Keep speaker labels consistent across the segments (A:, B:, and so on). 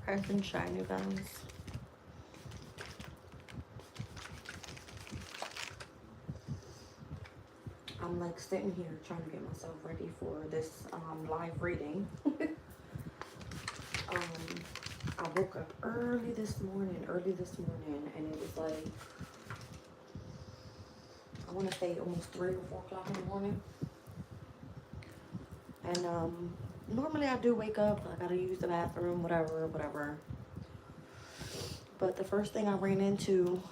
A: Rise and shine, you guys. I'm like sitting here trying to get myself ready for this live reading. um, I woke up early this morning, and it was like, I want to say almost 3 or 4 o'clock in the morning. And normally I do wake up, I gotta use the bathroom, whatever. But the first thing I ran into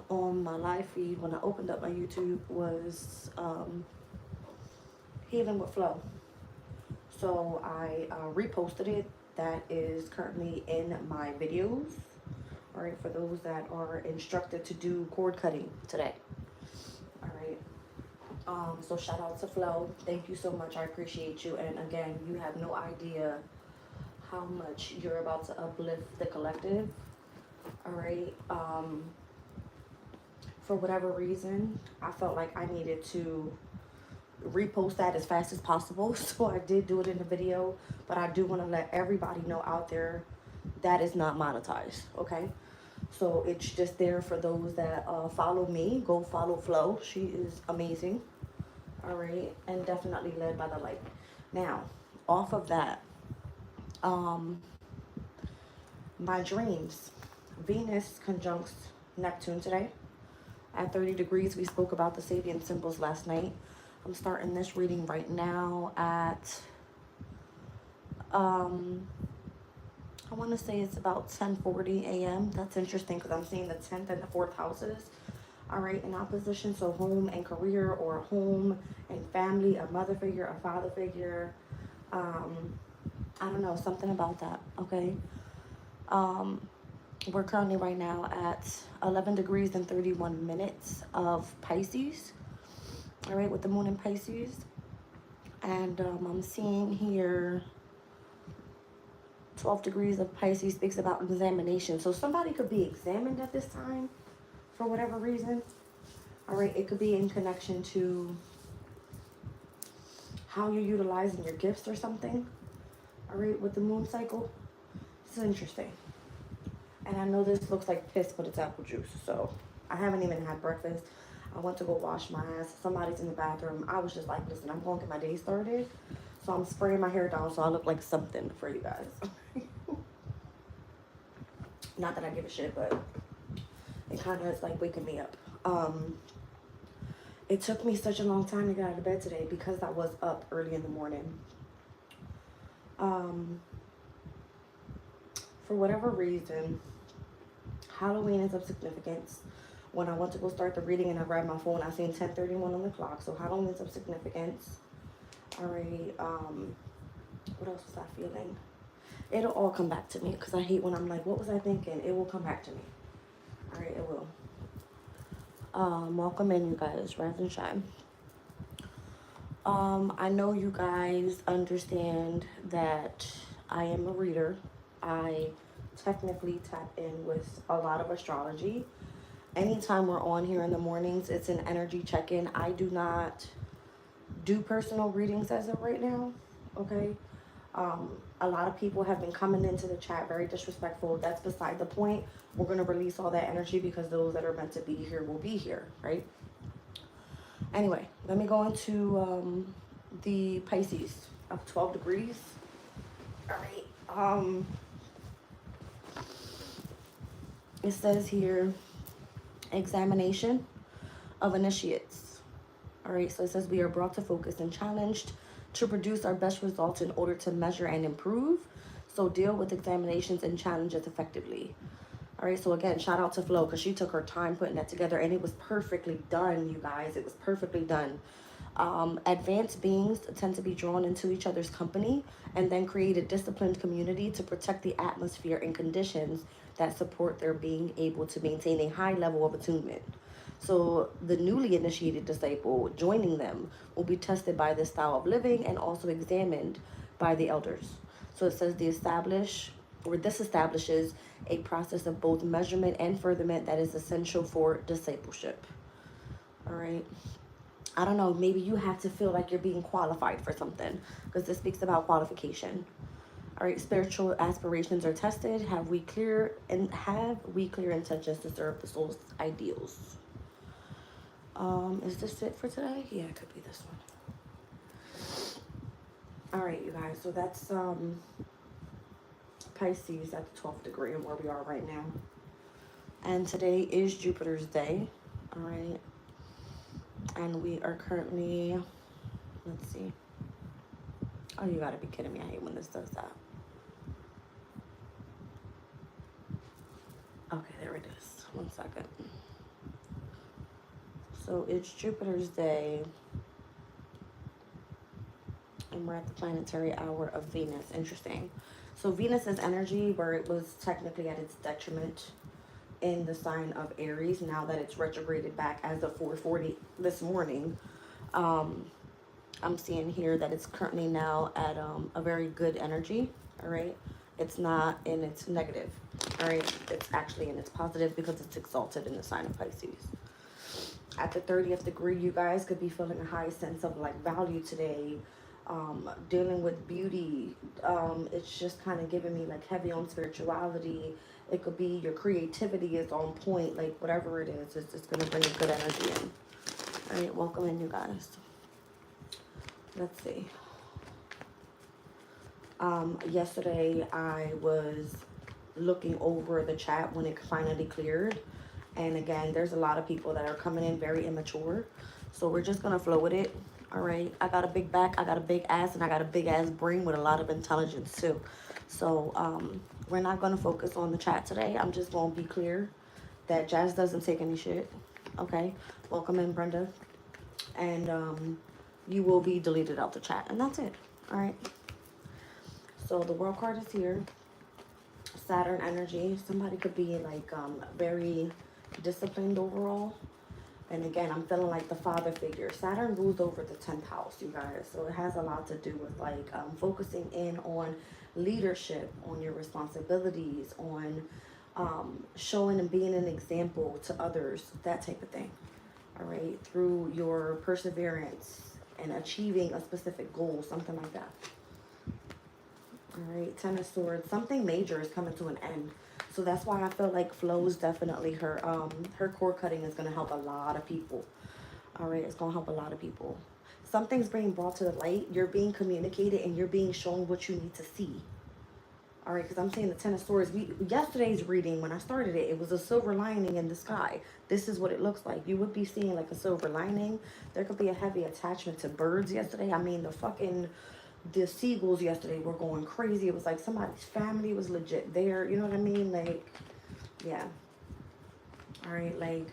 A: on my live feed when I opened up my YouTube was Healing with Flow. So I reposted it. That is currently in my videos. All right, for those that are instructed to do cord cutting today. All right. So shout out to Flo. Thank you so much. I appreciate you. And again, you have no idea how much you're about to uplift the collective. All right. For whatever reason, I felt like I needed to repost that as fast as possible. So I did do it in the video, but I do want to let everybody know out there that is not monetized. Okay. So it's just there for those that follow me. Go follow Flo. She is amazing. All right. And definitely led by the light. Now, off of that, my dreams. Venus conjuncts Neptune today. At 30 degrees, we spoke about the Sabian symbols last night. I'm starting this reading right now at, I want to say it's about 10:40 a.m. That's interesting because I'm seeing the 10th and the 4th houses, all right, in opposition. So home and career, or home and family, a mother figure, a father figure. I don't know, something about that, okay? We're currently right now at 11 degrees and 31 minutes of Pisces, all right, with the moon in Pisces. And I'm seeing here 12 degrees of Pisces speaks about examination. So somebody could be examined at this time for whatever reason. All right, it could be in connection to how you're utilizing your gifts or something. All right, with the moon cycle. This is interesting. And I know this looks like piss, but it's apple juice. So I haven't even had breakfast. I went to go wash my ass. Somebody's in the bathroom. I was just like, listen, I'm going to get my day started. So I'm spraying my hair down so I look like something for you guys. Not that I give a shit, but it kind of is like waking me up. It took me such a long time to get out of bed today because I was up early in the morning. For whatever reason, Halloween is of significance. When I went to go start the reading and I grabbed my phone, I seen 10:31 on the clock. So Halloween is of significance. All right. What else was I feeling? It'll all come back to me because I hate when I'm like, what was I thinking? It will come back to me. All right, it will. Welcome in, you guys. Rise and shine. I know you guys understand that I am a reader. I technically tap in with a lot of astrology. Anytime we're on here in the mornings, it's an energy check-in. I do not do personal readings as of right now, okay? A lot of people have been coming into the chat very disrespectful. That's beside the point. We're going to release all that energy because those that are meant to be here will be here, right? Anyway, let me go into the Pisces of 12 degrees. All right. It says here, examination of initiates. All right, so it says we are brought to focus and challenged to produce our best results in order to measure and improve. So deal with examinations and challenges effectively. All right, so again, shout out to Flo because she took her time putting that together and it was perfectly done, you guys. It was perfectly done. Advanced beings tend to be drawn into each other's company and then create a disciplined community to protect the atmosphere and conditions that support their being able to maintain a high level of attunement. So the newly initiated disciple joining them will be tested by this style of living and also examined by the elders. So it says this establishes a process of both measurement and furtherment that is essential for discipleship. All right. I don't know, maybe you have to feel like you're being qualified for something because this speaks about qualification. All right, spiritual aspirations are tested. Have we clear intentions to serve the soul's ideals? Is this it for today? Yeah, it could be this one. All right, you guys. So that's Pisces at the 12th degree and where we are right now. And today is Jupiter's day. All right. And we are currently, let's see. Oh, you gotta be kidding me. I hate when this does that. Okay, there it is. 1 second. So it's Jupiter's day. And we're at the planetary hour of Venus. Interesting. So Venus's energy, where it was technically at its detriment in the sign of Aries, now that it's retrograded back as of 4:40 this morning, I'm seeing here that it's currently now at a very good energy. All right, it's not in its negative. All right, it's actually in its positive because it's exalted in the sign of Pisces. At the 30th degree, you guys could be feeling a high sense of like value today, dealing with beauty. It's just kind of giving me like heavy on spirituality. It could be your creativity is on point, like whatever it is, it's just going to bring a good energy in. All right, welcome in, you guys. Let's see. Yesterday I was looking over the chat when it finally cleared. And again, there's a lot of people that are coming in very immature. So we're just going to flow with it. All right. I got a big back. I got a big ass. And I got a big ass brain with a lot of intelligence too. So we're not going to focus on the chat today. I'm just going to be clear that Jazz doesn't take any shit. Okay. Welcome in, Brenda. And you will be deleted out the chat. And that's it. All right. So the world card is here. Saturn energy. Somebody could be like very disciplined overall. And again, I'm feeling like the father figure. Saturn rules over the 10th house, you guys. So it has a lot to do with like focusing in on leadership, on your responsibilities, on showing and being an example to others, that type of thing. All right, through your perseverance and achieving a specific goal, something like that. All right, Ten of Swords. Something major is coming to an end. So that's why I feel like flow is definitely her cord cutting is going to help a lot of people. All right, it's going to help a lot of people. Something's being brought to the light. You're being communicated and you're being shown what you need to see. All right, because I'm saying the Ten of Swords. Yesterday's reading, when I started it, it was a silver lining in the sky. This is what it looks like. You would be seeing like a silver lining. There could be a heavy attachment to birds yesterday. I mean, the seagulls yesterday were going crazy. It was like somebody's family was legit there. You know what I mean? Like, yeah. All right, like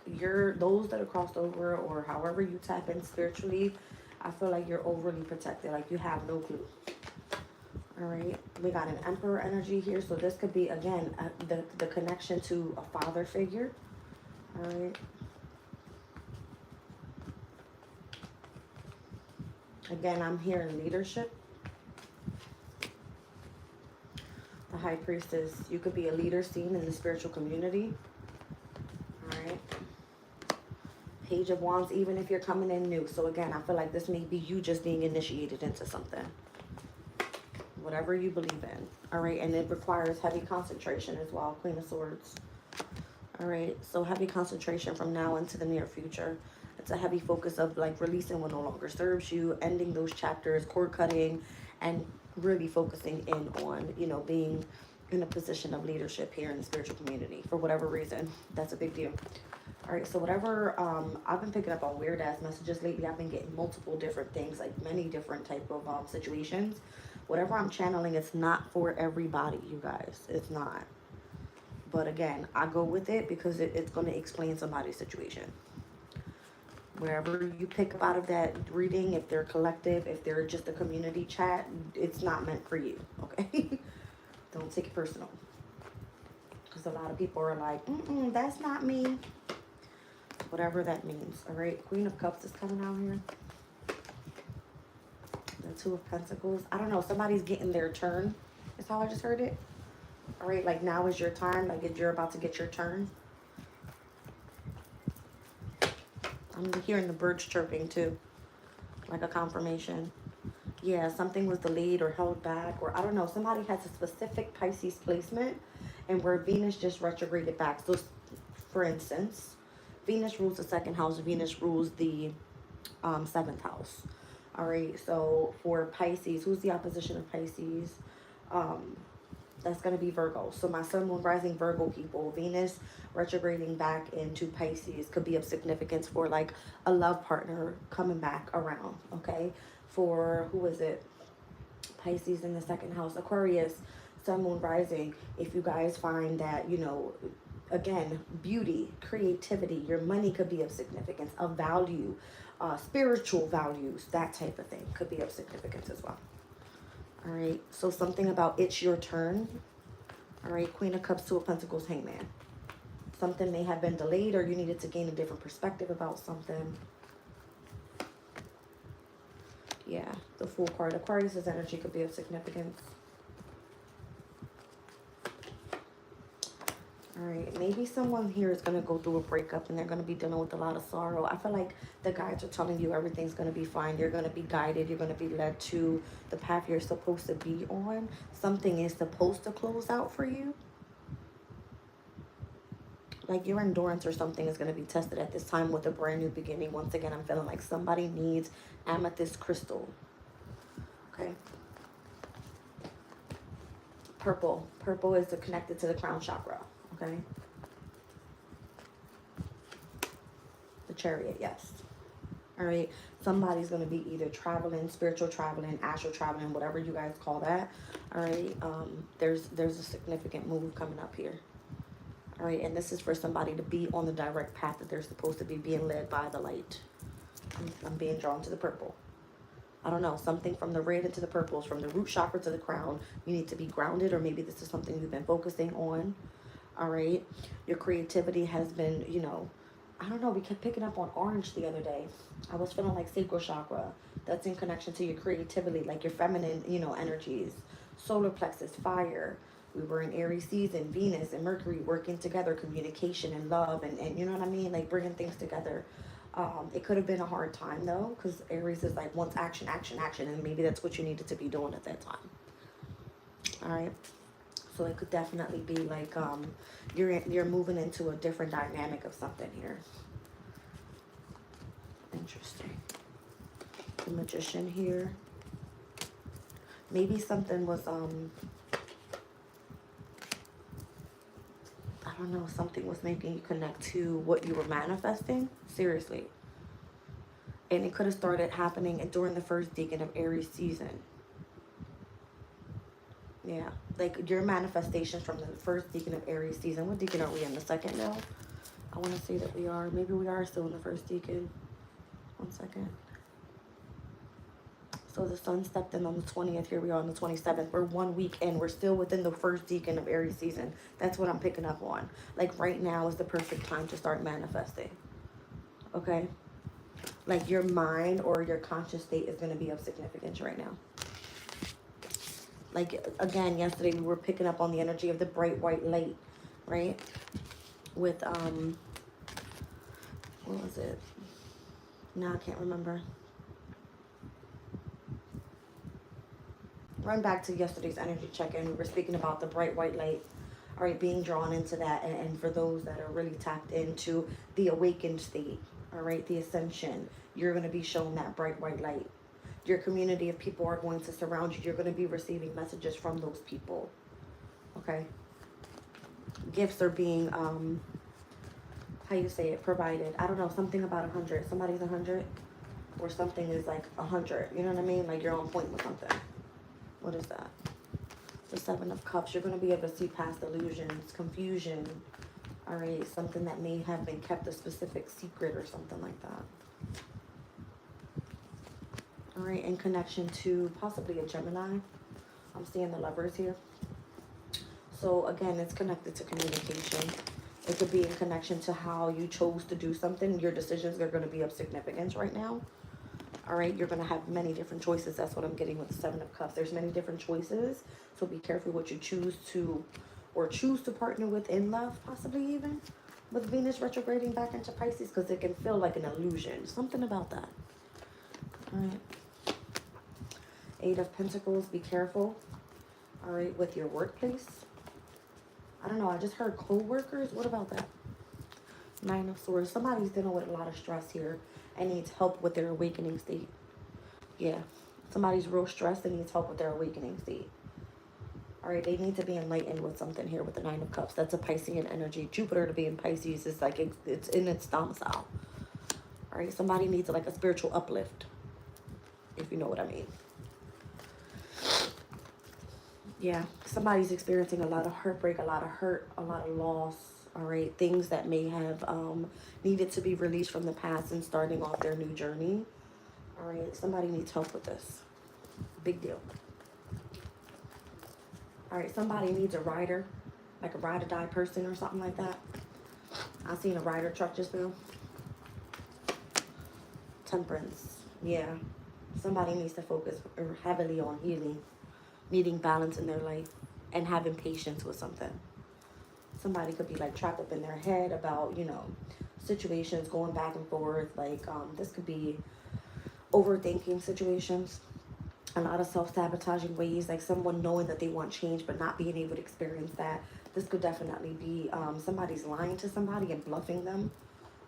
A: those that are crossed over or however you tap in spiritually, I feel like you're overly protected. Like you have no clue. All right, we got an Emperor energy here. So this could be, again, the connection to a father figure. All right. Again, I'm hearing leadership. The High Priestess, you could be a leader seen in the spiritual community. All right. Page of Wands, even if you're coming in new. So again, I feel like this may be you just being initiated into something. Whatever you believe in. All right. And it requires heavy concentration as well. Queen of Swords. All right. So heavy concentration from now into the near future. It's a heavy focus of like releasing what no longer serves you, ending those chapters, cord cutting, and really focusing in on, you know, being in a position of leadership here in the spiritual community for whatever reason. That's a big deal. All right, so whatever, I've been picking up on weird ass messages lately. I've been getting multiple different things, like many different type of situations. Whatever I'm channeling, it's not for everybody, you guys. It's not. But again, I go with it because it's going to explain somebody's situation. Wherever you pick up out of that reading, if they're collective, if they're just a community chat, it's not meant for you, okay? Don't take it personal. Because a lot of people are like, that's not me. Whatever that means, all right? Queen of Cups is coming out here. The Two of Pentacles. I don't know, somebody's getting their turn. Is how I just heard it. All right, like now is your time. Like you're about to get your turn. I'm hearing the birds chirping too, like a confirmation. Yeah, something was delayed or held back, or I don't know. Somebody has a specific Pisces placement, and where Venus just retrograded back. So, for instance, Venus rules the second house. Venus rules the seventh house. All right. So for Pisces, who's the opposition of Pisces? Um, that's going to be Virgo. So my sun, moon, rising Virgo people, Venus retrograding back into Pisces could be of significance for like a love partner coming back around. Okay. For who is it? Pisces in the second house, Aquarius, sun, moon, rising. If you guys find that, you know, again, beauty, creativity, your money could be of significance, of value, spiritual values, that type of thing could be of significance as well. All right, so something about it's your turn. All right, Queen of Cups, Two of Pentacles, Hangman. Something may have been delayed, or you needed to gain a different perspective about something. Yeah, the Fool card. Aquarius's energy could be of significance. All right, maybe someone here is going to go through a breakup and they're going to be dealing with a lot of sorrow. I feel like the guides are telling you everything's going to be fine. You're going to be guided. You're going to be led to the path you're supposed to be on. Something is supposed to close out for you. Like your endurance or something is going to be tested at this time with a brand new beginning. Once again, I'm feeling like somebody needs amethyst crystal. Okay. Purple. Purple is connected to the crown chakra. Okay. The Chariot, yes. All right. Somebody's going to be either traveling, spiritual traveling, astral traveling, whatever you guys call that. All right. There's a significant move coming up here. All right. And this is for somebody to be on the direct path that they're supposed to be, being led by the light. I'm being drawn to the purple. I don't know, something from the red into the purples, from the root chakra to the crown. You need to be grounded, or maybe this is something you've been focusing on. All right. Your creativity has been, you know, I don't know, we kept picking up on orange the other day. I was feeling like sacral chakra. That's in connection to your creativity, like your feminine, you know, energies. Solar plexus, fire. We were in Aries season, Venus and Mercury working together, communication and love, and you know what I mean? Like bringing things together. It could have been a hard time though, because Aries is like wants action, action, action, and maybe that's what you needed to be doing at that time. All right. So it could definitely be like you're moving into a different dynamic of something here. Interesting. The Magician here. Maybe something was I don't know, something was making you connect to what you were manifesting. Seriously. And it could have started happening during the first decan of Aries season. Yeah, like your manifestations from the first decan of Aries season. What decan are we in? The second now? I want to say that we are. Maybe we are still in the first decan. 1 second. So the sun stepped in on the 20th. Here we are on the 27th. We're 1 week in. We're still within the first decan of Aries season. That's what I'm picking up on. Like right now is the perfect time to start manifesting. Okay? Like your mind or your conscious state is going to be of significance right now. Like, again, yesterday we were picking up on the energy of the bright white light, right? With, what was it? No, I can't remember. Run back to yesterday's energy check-in. We were speaking about the bright white light, all right, being drawn into that. And for those that are really tapped into the awakened state, all right, the ascension, you're going to be shown that bright white light. Your community of people are going to surround you. You're going to be receiving messages from those people. Okay. Gifts are being, how you say it, provided. I don't know, something about 100. Somebody's 100 or something is like 100. You know what I mean? Like you're on point with something. What is that? The 7 of Cups. You're going to be able to see past illusions, confusion. All right. Something that may have been kept a specific secret or something like that. All right, in connection to possibly a Gemini. I'm seeing the Lovers here. So again, it's connected to communication. It could be in connection to how you chose to do something. Your decisions are going to be of significance right now. All right, you're going to have many different choices. That's what I'm getting with the 7 of Cups. There's many different choices. So be careful what you choose to partner with in love, possibly even with Venus retrograding back into Pisces, because it can feel like an illusion. Something about that. All right. Eight of Pentacles, be careful. All right, with your workplace. I don't know, I just heard co-workers. What about that? Nine of Swords. Somebody's dealing with a lot of stress here and needs help with their awakening state. Yeah, somebody's real stressed and needs help with their awakening state. All right, they need to be enlightened with something here with the Nine of Cups. That's a Piscean energy. Jupiter to be in Pisces is like it's in its domicile. All right, somebody needs like a spiritual uplift, if you know what I mean. Yeah, somebody's experiencing a lot of heartbreak, a lot of hurt, a lot of loss. All right, things that may have needed to be released from the past and starting off their new journey. All right, somebody needs help with this. Big deal. All right, somebody needs a rider, like a ride or die person or something like that. I seen a rider truck just now. Temperance. Yeah, somebody needs to focus heavily on healing, needing balance in their life, and having patience with something. Somebody could be like trapped up in their head about, you know, situations going back and forth. Like this could be overthinking situations, a lot of self-sabotaging ways, like someone knowing that they want change but not being able to experience that. This could definitely be somebody's lying to somebody and bluffing them,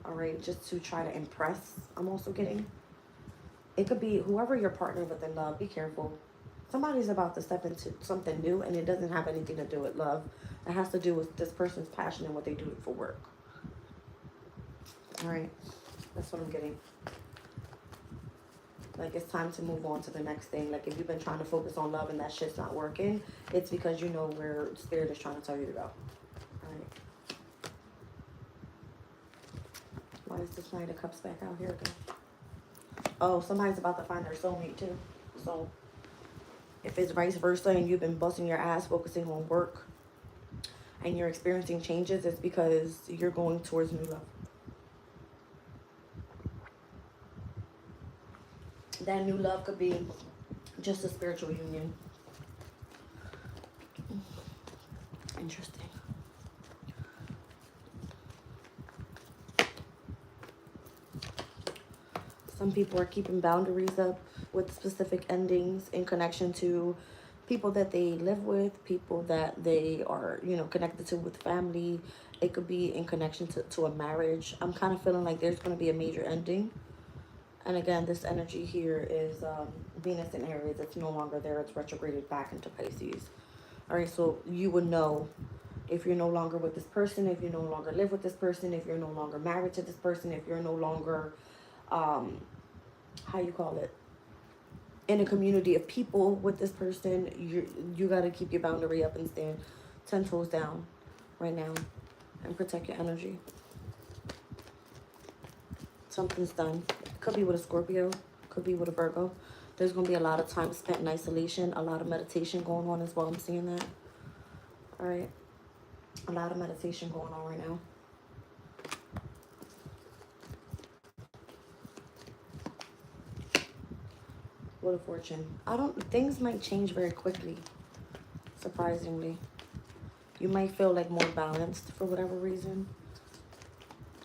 A: all right, just to try to impress. I'm also getting, it could be whoever you're partnered with in love. Be careful. Somebody's about to step into something new and it doesn't have anything to do with love. It has to do with this person's passion and what they do for work. All right, that's what I'm getting. Like, it's time to move on to the next thing. Like, if you've been trying to focus on love and that shit's not working, it's because you know where Spirit is trying to tell you to go. All right. Why is this Knight of Cups back out here again? Oh, somebody's about to find their soulmate too. So, if it's vice versa and you've been busting your ass focusing on work and you're experiencing changes, it's because you're going towards new love. That new love could be just a spiritual union. Interesting. Some people are keeping boundaries up with specific endings in connection to people that they live with, people that they are, you know, connected to with family. It could be in connection to a marriage. I'm kind of feeling like there's going to be a major ending. And again, this energy here is Venus in Aries. It's no longer there. It's retrograded back into Pisces. All right, so you would know if you're no longer with this person, if you no longer live with this person, if you're no longer married to this person, if you're no longer, how you call it, in a community of people with this person. You got to keep your boundary up and stand 10 toes down right now and protect your energy. Something's done. Could be with a Scorpio, could be with a Virgo. There's going to be a lot of time spent in isolation, a lot of meditation going on as well. I'm seeing that. All right. A lot of meditation going on right now. Wheel of Fortune. Things might change very quickly, surprisingly. You might feel like more balanced for whatever reason.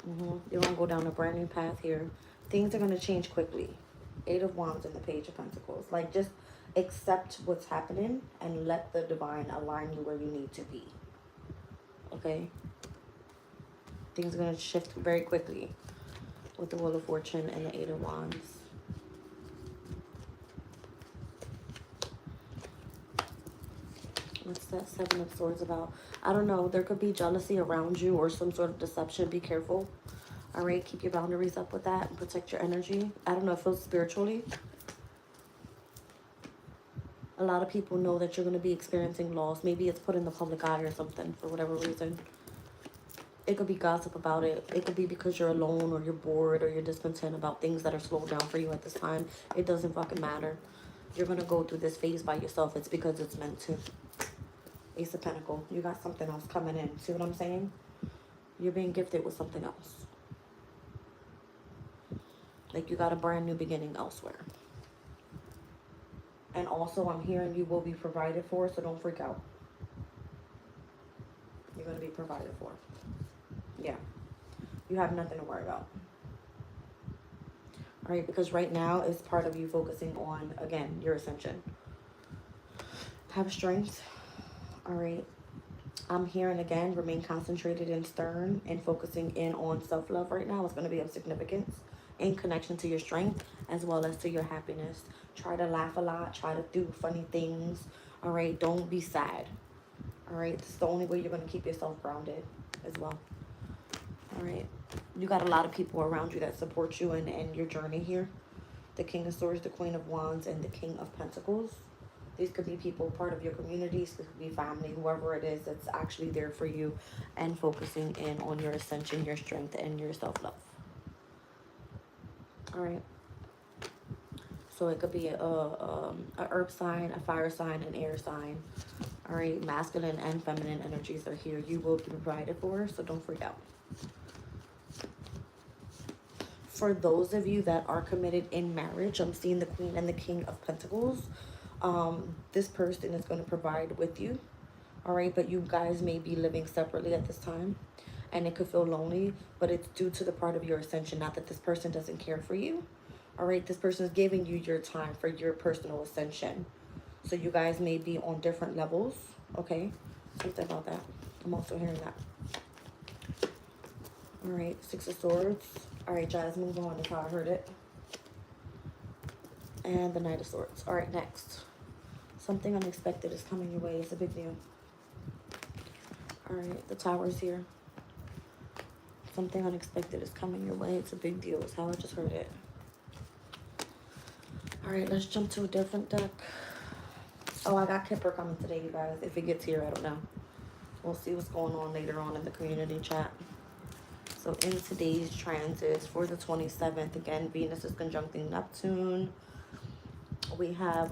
A: You're going to go down a brand new path here. Things are going to change quickly. Eight of Wands and the Page of Pentacles. Like, just accept what's happening and let the divine align you where you need to be. Okay? Things are going to shift very quickly with the Wheel of Fortune and the Eight of Wands. What's that Seven of Swords about? I don't know. There could be jealousy around you or some sort of deception. Be careful. All right? Keep your boundaries up with that and protect your energy. I don't know. It feels spiritually. A lot of people know that you're going to be experiencing loss. Maybe it's put in the public eye or something for whatever reason. It could be gossip about it. It could be because you're alone or you're bored or you're discontent about things that are slowed down for you at this time. It doesn't fucking matter. You're going to go through this phase by yourself. It's because it's meant to. Ace of Pentacles. You got something else coming in. See what I'm saying? You're being gifted with something else. Like you got a brand new beginning elsewhere. And also I'm hearing you will be provided for, so don't freak out. You're going to be provided for. Yeah. You have nothing to worry about. All right, because right now it's part of you focusing on, again, your ascension. Have strength. All right. I'm hearing again, remain concentrated and stern and focusing in on self-love right now is going to be of significance in connection to your strength as well as to your happiness. Try to laugh a lot. Try to do funny things. All right. Don't be sad. All right. This is the only way you're going to keep yourself grounded as well. All right. You got a lot of people around you that support you in your journey here. The King of Swords, the Queen of Wands, and the King of Pentacles. These could be people part of your communities. This could be family, whoever it is that's actually there for you and focusing in on your ascension, your strength, and your self-love. All right. So it could be a earth sign, a fire sign, an air sign. All right. Masculine and feminine energies are here. You will be provided for, so don't freak out. For those of you that are committed in marriage, I'm seeing the Queen and the King of Pentacles. This person is going to provide with you. All right. But you guys may be living separately at this time. And it could feel lonely. But it's due to the part of your ascension. Not that this person doesn't care for you. All right. This person is giving you your time for your personal ascension. So you guys may be on different levels. Okay. Something about that. I'm also hearing that. All right. Six of Swords. All right, guys, move on. That's how I heard it. And the Knight of Swords. All right, next. Something unexpected is coming your way. It's a big deal. All right, the Tower's here. Something unexpected is coming your way. It's a big deal. It's how I just heard it. All right, let's jump to a different deck. Oh, I got Kipper coming today, you guys. If it gets here, I don't know. We'll see what's going on later on in the community chat. So in today's transits for the 27th, again, Venus is conjuncting Neptune. We have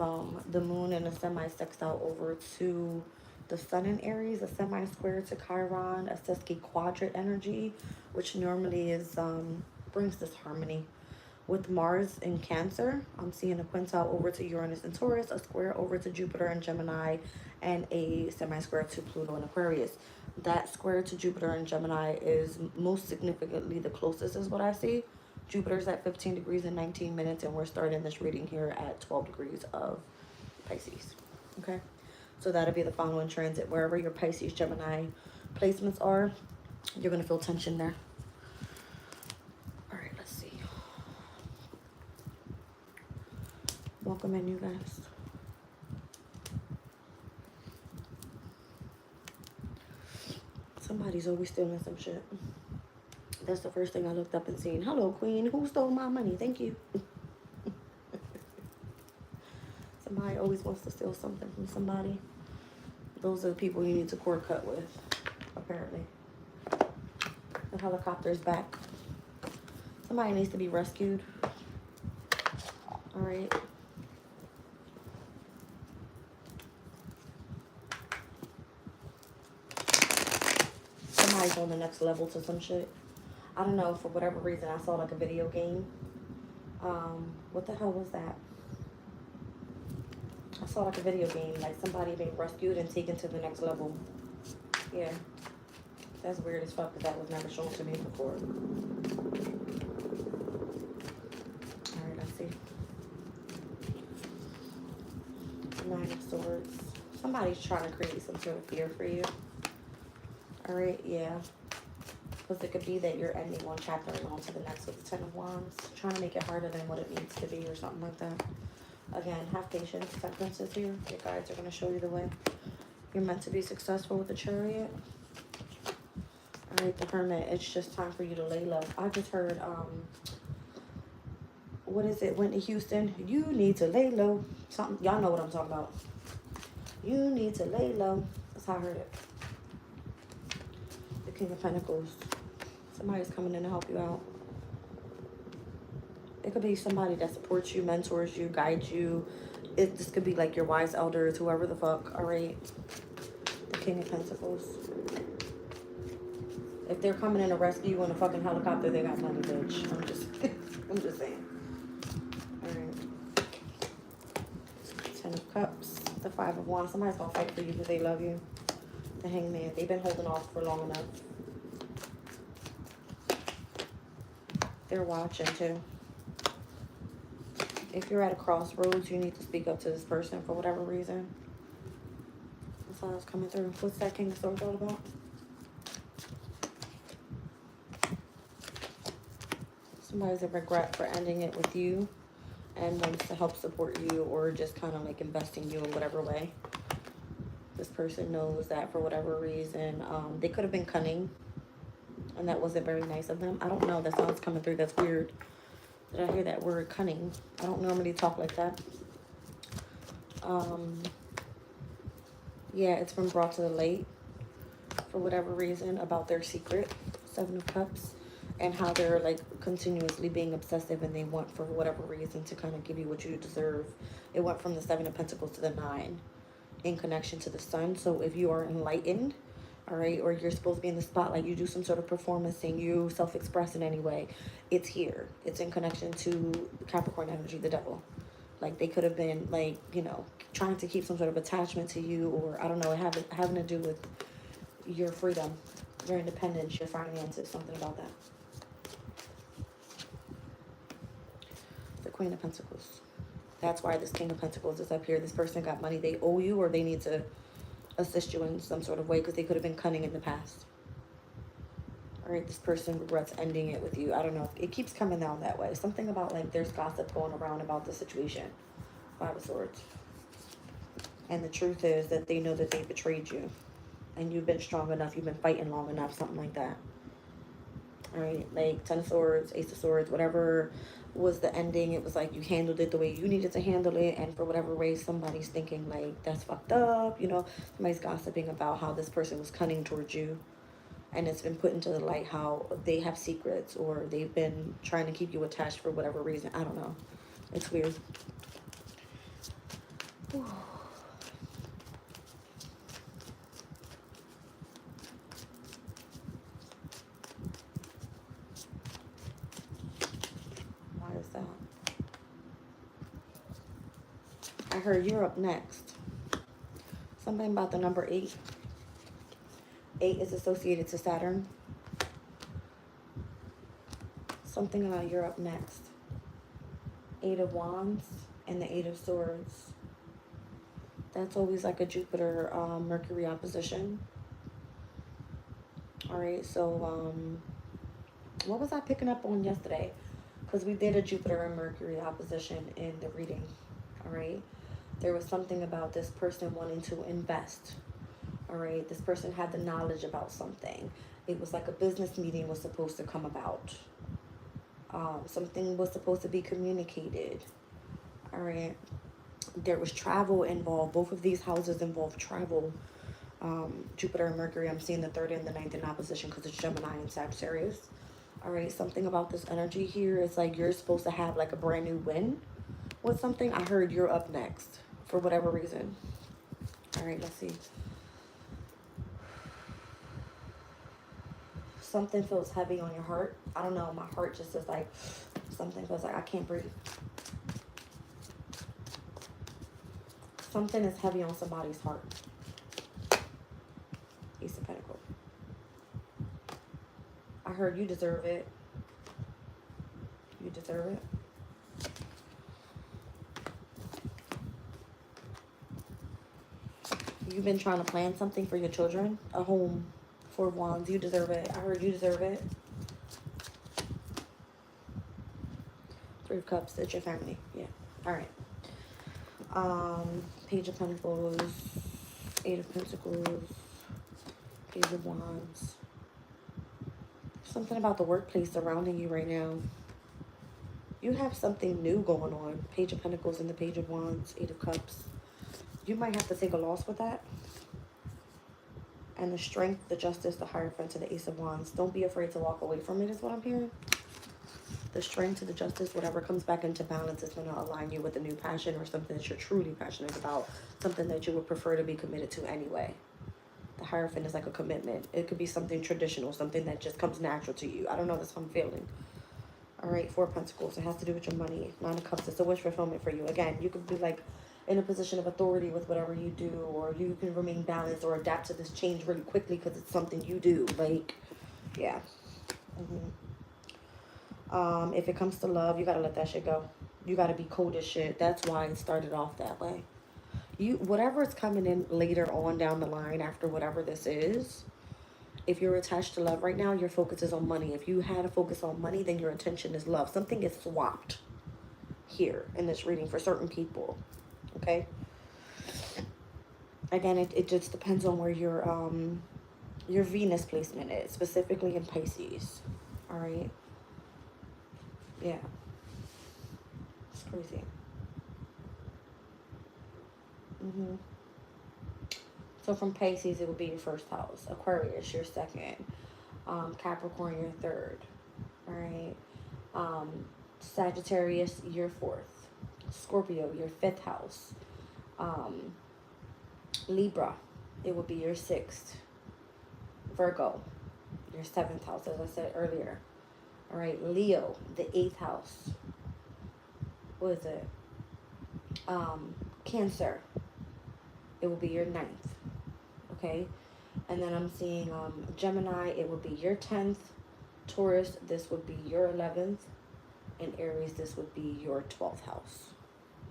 A: the moon in a semi-sextile over to the sun in Aries, a semi-square to Chiron, a sesqui quadrant energy, which normally is brings this harmony. With Mars in Cancer, I'm seeing a quintile over to Uranus and Taurus, a square over to Jupiter and Gemini, and a semi-square to Pluto and Aquarius. That square to Jupiter and Gemini is most significantly the closest is what I see. Jupiter's at 15 degrees and 19 minutes, and we're starting this reading here at 12 degrees of Pisces. Okay, so that'll be the following transit. Wherever your Pisces, Gemini placements are, you're going to feel tension there. All right, let's see. Welcome in, you guys. Somebody's always stealing some shit. That's the first thing I looked up and seen. Hello, Queen. Who stole my money? Thank you. Somebody always wants to steal something from somebody. Those are the people you need to cord cut with, apparently. The helicopter's back. Somebody needs to be rescued. All right. Somebody's on the next level to some shit. I don't know, for whatever reason, I saw like a video game. What the hell was that? I saw like a video game, like somebody being rescued and taken to the next level. Yeah. That's weird as fuck, because that was never shown to me before. Alright, let's see. Nine of Swords. Somebody's trying to create some sort of fear for you. Alright, yeah. Because it could be that you're ending one chapter and on to the next with the Ten of Wands. Trying to make it harder than what it needs to be or something like that. Again, have patience. Temperance is here. Your guides are going to show you the way. You're meant to be successful with the Chariot. Alright, the Hermit. It's just time for you to lay low. I just heard, what is it? Whitney Houston. You need to lay low. Something. Y'all know what I'm talking about. You need to lay low. That's how I heard it. The King of Pentacles. Somebody's coming in to help you out. It could be somebody that supports you, mentors you, guides you. This could be like your wise elders, whoever the fuck. All right. The King of Pentacles. If they're coming in to rescue you in a fucking helicopter, they got money, bitch. I'm just saying. All right. Ten of Cups. The Five of Wands. Somebody's gonna fight for you because they love you. The Hangman. They've been holding off for long enough. They're watching too. If you're at a crossroads, you need to speak up to this person for whatever reason. saw it's coming through. What's that King of Swords all about? Somebody's a regret for ending it with you and wants to help support you or just kind of like invest in you in whatever way. This person knows that for whatever reason, they could have been cunning and that wasn't very nice of them. I don't know. That sounds coming through. That's weird. Did I hear that word cunning? I don't normally talk like that. Yeah, it's been brought to the light for whatever reason about their secret. 7 of Cups. And how they're like continuously being obsessive and they want for whatever reason to kind of give you what you deserve. It went from the 7 of Pentacles to the 9 in connection to the Sun. So if you are enlightened, all right, or you're supposed to be in the spotlight, you do some sort of performance and you self-express in any way, it's here. It's in connection to Capricorn energy, the devil. Like they could have been like, you know, trying to keep some sort of attachment to you, or I don't know, having to do with your freedom, your independence, your finances, something about that. The Queen of Pentacles. That's why this King of Pentacles is up here. This person got money they owe you, or they need to assist you in some sort of way because they could have been cunning in the past. All right, this person regrets ending it with you. I don't know. It keeps coming down that way. Something about like there's gossip going around about the situation. 5 of Swords. And the truth is that they know that they betrayed you. And you've been strong enough. You've been fighting long enough. Something like that. All right, like 10 of Swords, Ace of Swords, whatever was the ending. It was like you handled it the way you needed to handle it. And for whatever way, somebody's thinking like that's fucked up. You know, somebody's gossiping about how this person was cunning towards you. And it's been put into the light how they have secrets or they've been trying to keep you attached for whatever reason. I don't know. It's weird. Whew. Why is that? I heard you're up next. Something about the number 8. 8 is associated to Saturn. Something about you're up next. 8 of Wands and the 8 of Swords. That's always like a Jupiter, Mercury opposition. All right, so what was I picking up on yesterday? Because we did a Jupiter and Mercury opposition in the reading. All right, there was something about this person wanting to invest. All right, this person had the knowledge about something. It was like a business meeting was supposed to come about. Something was supposed to be communicated. All right, there was travel involved. Both of these houses involve travel. Jupiter and Mercury, I'm seeing the 3rd and the 9th in opposition because it's Gemini and Sagittarius. All right, something about this energy here is like you're supposed to have like a brand new win with something. I heard you're up next for whatever reason. All right, let's see. Something feels heavy on your heart. I don't know, my heart just is like, something feels like I can't breathe. Something is heavy on somebody's heart. Ace of Pentacles. I heard you deserve it. You deserve it. You've been trying to plan something for your children. A home. 4 of Wands. You deserve it. I heard you deserve it. 3 of Cups. It's your family. Yeah. All right. Page of Pentacles. 8 of Pentacles. Page of Wands. Something about the workplace surrounding you right now. You have something new going on. Page of Pentacles and the Page of Wands. 8 of Cups. You might have to take a loss with that. And the Strength, the Justice, the Hierophant to the Ace of Wands. Don't be afraid to walk away from it is what I'm hearing. The Strength to the Justice, whatever comes back into balance is going to align you with a new passion or something that you're truly passionate about. Something that you would prefer to be committed to anyway. The Hierophant is like a commitment. It could be something traditional, something that just comes natural to you. I don't know, that's how I'm feeling. All right, 4 of Pentacles. It has to do with your money. 9 of Cups. It's a wish fulfillment for you. Again, you could be like in a position of authority with whatever you do, or you can remain balanced or adapt to this change really quickly because it's something you do. Like, yeah. If it comes to love, you got to let that shit go. You got to be cold as shit. That's why it started off that way. whatever is coming in later on down the line after whatever this is, if you're attached to love right now, your focus is on money. If you had a focus on money, then your attention is love. Something is swapped here in this reading for certain people. Okay? Again, it just depends on where your Venus placement is, specifically in Pisces. All right? Yeah. It's crazy. So from Pisces, it would be your first house. Aquarius, your second. Capricorn, your third. All right? Sagittarius, your fourth. Scorpio, your fifth house. Libra, it would be your sixth. Virgo, your seventh house, as I said earlier. All right, Leo, the eighth house. What is it? Cancer, it will be your ninth. Okay, and then I'm seeing Gemini, it would be your 10th. Taurus, this would be your 11th. And Aries, this would be your 12th house.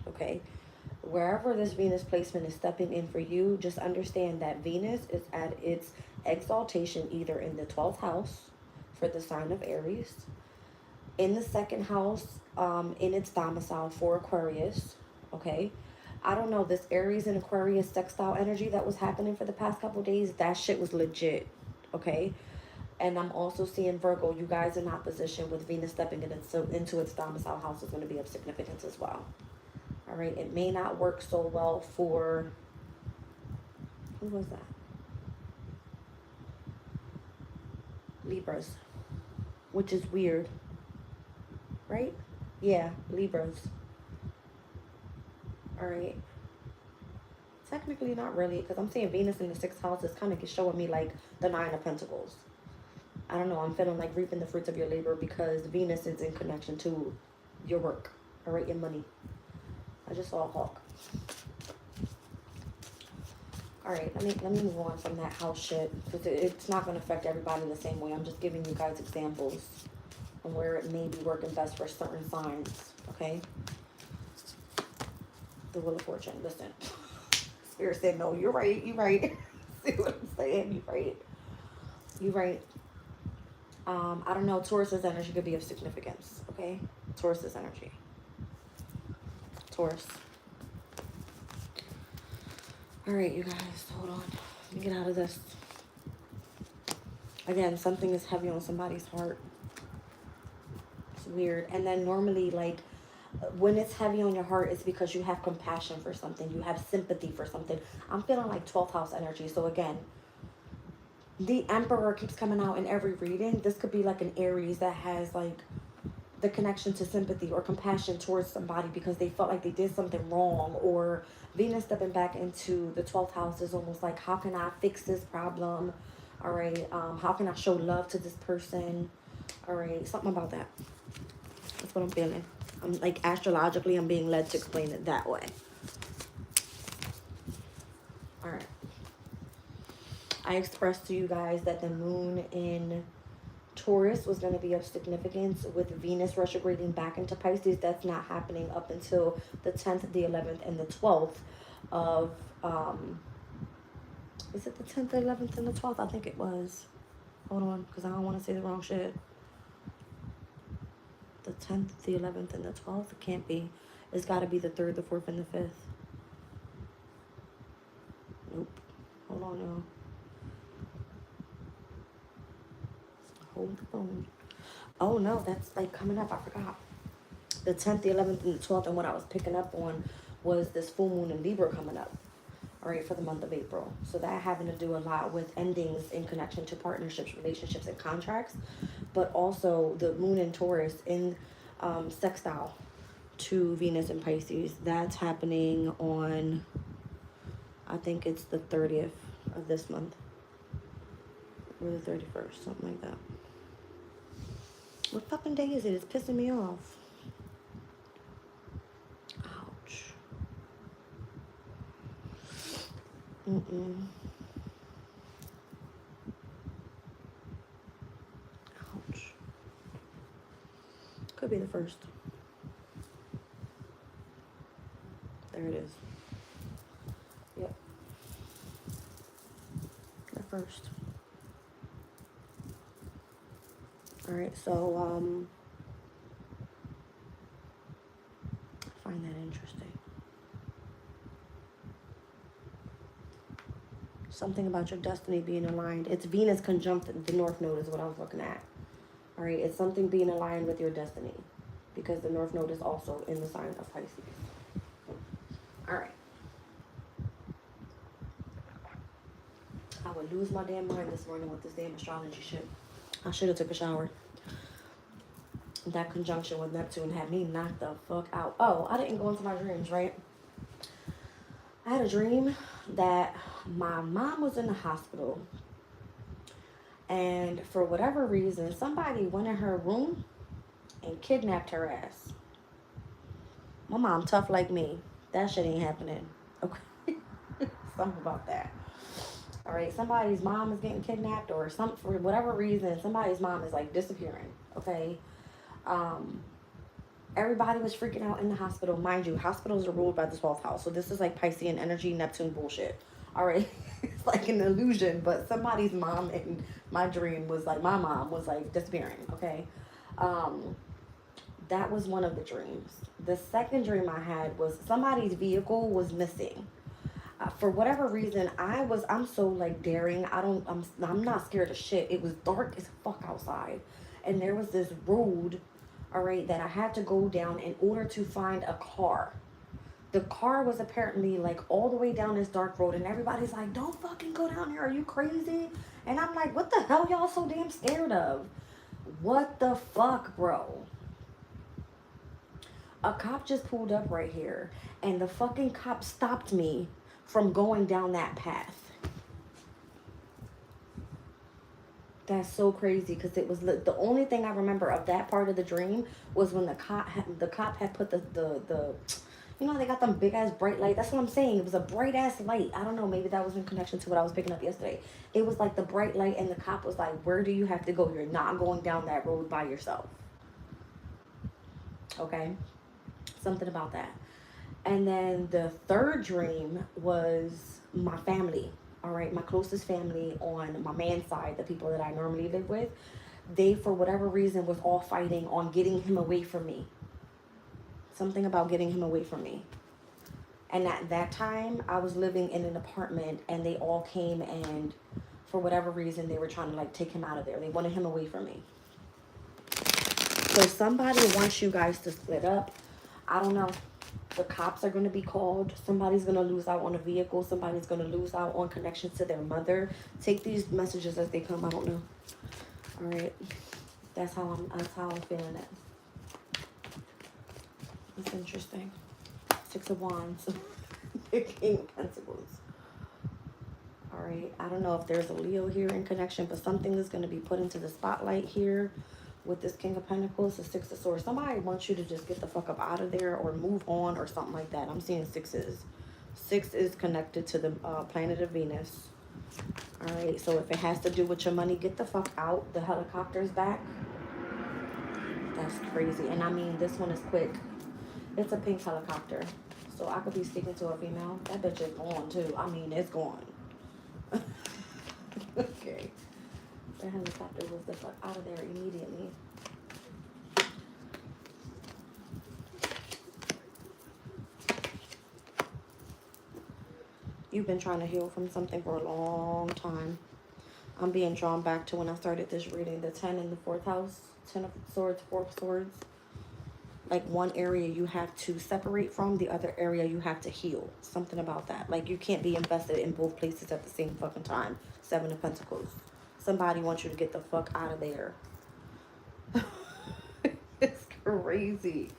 A: Okay, wherever this Venus placement is stepping in for you, just understand that Venus is at its exaltation either in the 12th house for the sign of Aries, in the second house, in its domicile for Aquarius. Okay, I don't know, this Aries and Aquarius sextile energy that was happening for the past couple days, that shit was legit. Okay, and I'm also seeing Virgo, you guys in opposition with Venus stepping into its domicile house is going to be of significance as well. All right, it may not work so well for, who was that? Libras, which is weird, right? Yeah, Libras. All right. Technically not really, because I'm seeing Venus in the sixth house is kind of showing me like the Nine of Pentacles. I don't know, I'm feeling like reaping the fruits of your labor because Venus is in connection to your work, all right, your money. I just saw a hawk. All right, let me move on from that house shit because it's not going to affect everybody the same way. I'm just giving you guys examples on where it may be working best for certain signs, okay? The Wheel of Fortune, listen. Spirit said, no, you're right, you're right. See what I'm saying? You're right. You're right. I don't know, Taurus's energy could be of significance, okay? Taurus's energy. Taurus. All right, you guys, hold on. Let me get out of this. Again, something is heavy on somebody's heart. It's weird. And then normally, like, when it's heavy on your heart, it's because you have compassion for something. You have sympathy for something. I'm feeling like 12th house energy. So again, the Emperor keeps coming out in every reading. This could be like an Aries that has like the connection to sympathy or compassion towards somebody because they felt like they did something wrong, or Venus stepping back into the 12th house is almost like, how can I fix this problem? All right. How can I show love to this person? All right. Something about that. That's what I'm feeling. I'm like, astrologically, I'm being led to explain it that way. All right. I expressed to you guys that the moon in Taurus was going to be of significance with Venus retrograding back into Pisces. That's not happening up until the 10th, the 11th, and the 12th of, is it the 10th, the 11th, and the 12th? I think it was. Hold on, because I don't want to say the wrong shit. The 10th, the 11th, and the 12th? It can't be. It's got to be the 3rd, the 4th, and the 5th. Nope. Hold on, y'all. Hold the phone. Oh, no, that's like coming up. I forgot. The 10th, the 11th, and the 12th, and what I was picking up on was this full moon in Libra coming up. All right, for the month of April. So that having to do a lot with endings in connection to partnerships, relationships, and contracts, but also the moon in Taurus in sextile to Venus and Pisces. That's happening on, I think it's the 30th of this month, or the 31st, something like that. What fucking day is it? It's pissing me off. Ouch. Ouch. Could be the 1st. There it is. first. All right, so I find that interesting. Something about your destiny being aligned. It's Venus conjunct the North Node is what I was looking at. All right, it's something being aligned with your destiny because the North Node is also in the sign of Pisces. All right. I would lose my damn mind this morning with this damn astrology shit. I should have took a shower. That conjunction with Neptune had me knocked the fuck out. Oh, I didn't go into my dreams, right? I had a dream that my mom was in the hospital. And for whatever reason, somebody went in her room and kidnapped her ass. My mom tough like me. That shit ain't happening. Okay. Something about that. All right, somebody's mom is getting kidnapped or some for whatever reason, somebody's mom is like disappearing. Okay. Everybody was freaking out in the hospital. Mind you, hospitals are ruled by the 12th house. So this is like Piscean energy, Neptune bullshit. All right. It's like an illusion, but somebody's mom in my dream was like, my mom was like disappearing. Okay. That was one of the dreams. The second dream I had was somebody's vehicle was missing. For whatever reason, I'm so like daring. I'm not scared of shit. It was dark as fuck outside. And there was this road, all right, that I had to go down in order to find a car. The car was apparently like all the way down this dark road, and everybody's like, don't fucking go down here. Are you crazy? And I'm like, what the hell y'all so damn scared of? What the fuck, bro? A cop just pulled up right here, and the fucking cop stopped me from going down that path. That's so crazy because it was the only thing I remember of that part of the dream was when the cop had put the you know, they got them big ass bright light. That's what I'm saying. It was a bright ass light. I don't know. Maybe that was in connection to what I was picking up yesterday. It was like the bright light, and the cop was like, where do you have to go? You're not going down that road by yourself. Okay. Something about that. And then the third dream was my family. All right. My closest family on my man's side, the people that I normally live with, they, for whatever reason, was all fighting on getting him away from me. Something about getting him away from me. And at that time, I was living in an apartment, and they all came, and for whatever reason, they were trying to like take him out of there. They wanted him away from me. So somebody wants you guys to split up. I don't know. The cops are going to be called. Somebody's going to lose out on a vehicle. Somebody's going to lose out on connection to their mother. Take these messages as they come. I don't know. All right. That's how I'm feeling it. It's interesting. 6 of Wands. The King of Pentacles. All right. I don't know if there's a Leo here in connection, but something is going to be put into the spotlight here with this King of Pentacles, the 6 of Swords. Somebody wants you to just get the fuck up out of there or move on or something like that. I'm seeing 6s. 6 is connected to the planet of Venus. All right. So if it has to do with your money, get the fuck out. The helicopter's back. That's crazy. And I mean, this one is quick. It's a pink helicopter. So I could be speaking to a female. That bitch is gone too. I mean, it's gone. Okay. The helicopter was the fuck out of there immediately. You've been trying to heal from something for a long time. I'm being drawn back to when I started this reading. The 10 in the 4th house. 10 of Swords, 4 of Swords. Like one area you have to separate from, the other area you have to heal. Something about that. Like you can't be invested in both places at the same fucking time. 7 of Pentacles. Somebody wants you to get the fuck out of there. It's crazy.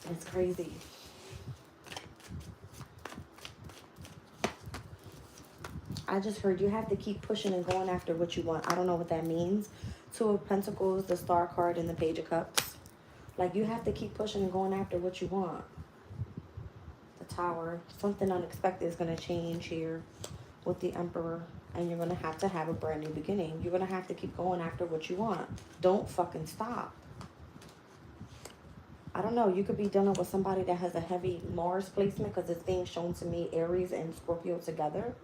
A: It's crazy. I just heard you have to keep pushing and going after what you want. I don't know what that means. 2 of Pentacles, the Star card, and the Page of Cups. Like, you have to keep pushing and going after what you want. The Tower. Something unexpected is going to change here with the Emperor. And you're going to have a brand new beginning. You're going to have to keep going after what you want. Don't fucking stop. I don't know. You could be dealing with somebody that has a heavy Mars placement because it's being shown to me Aries and Scorpio together.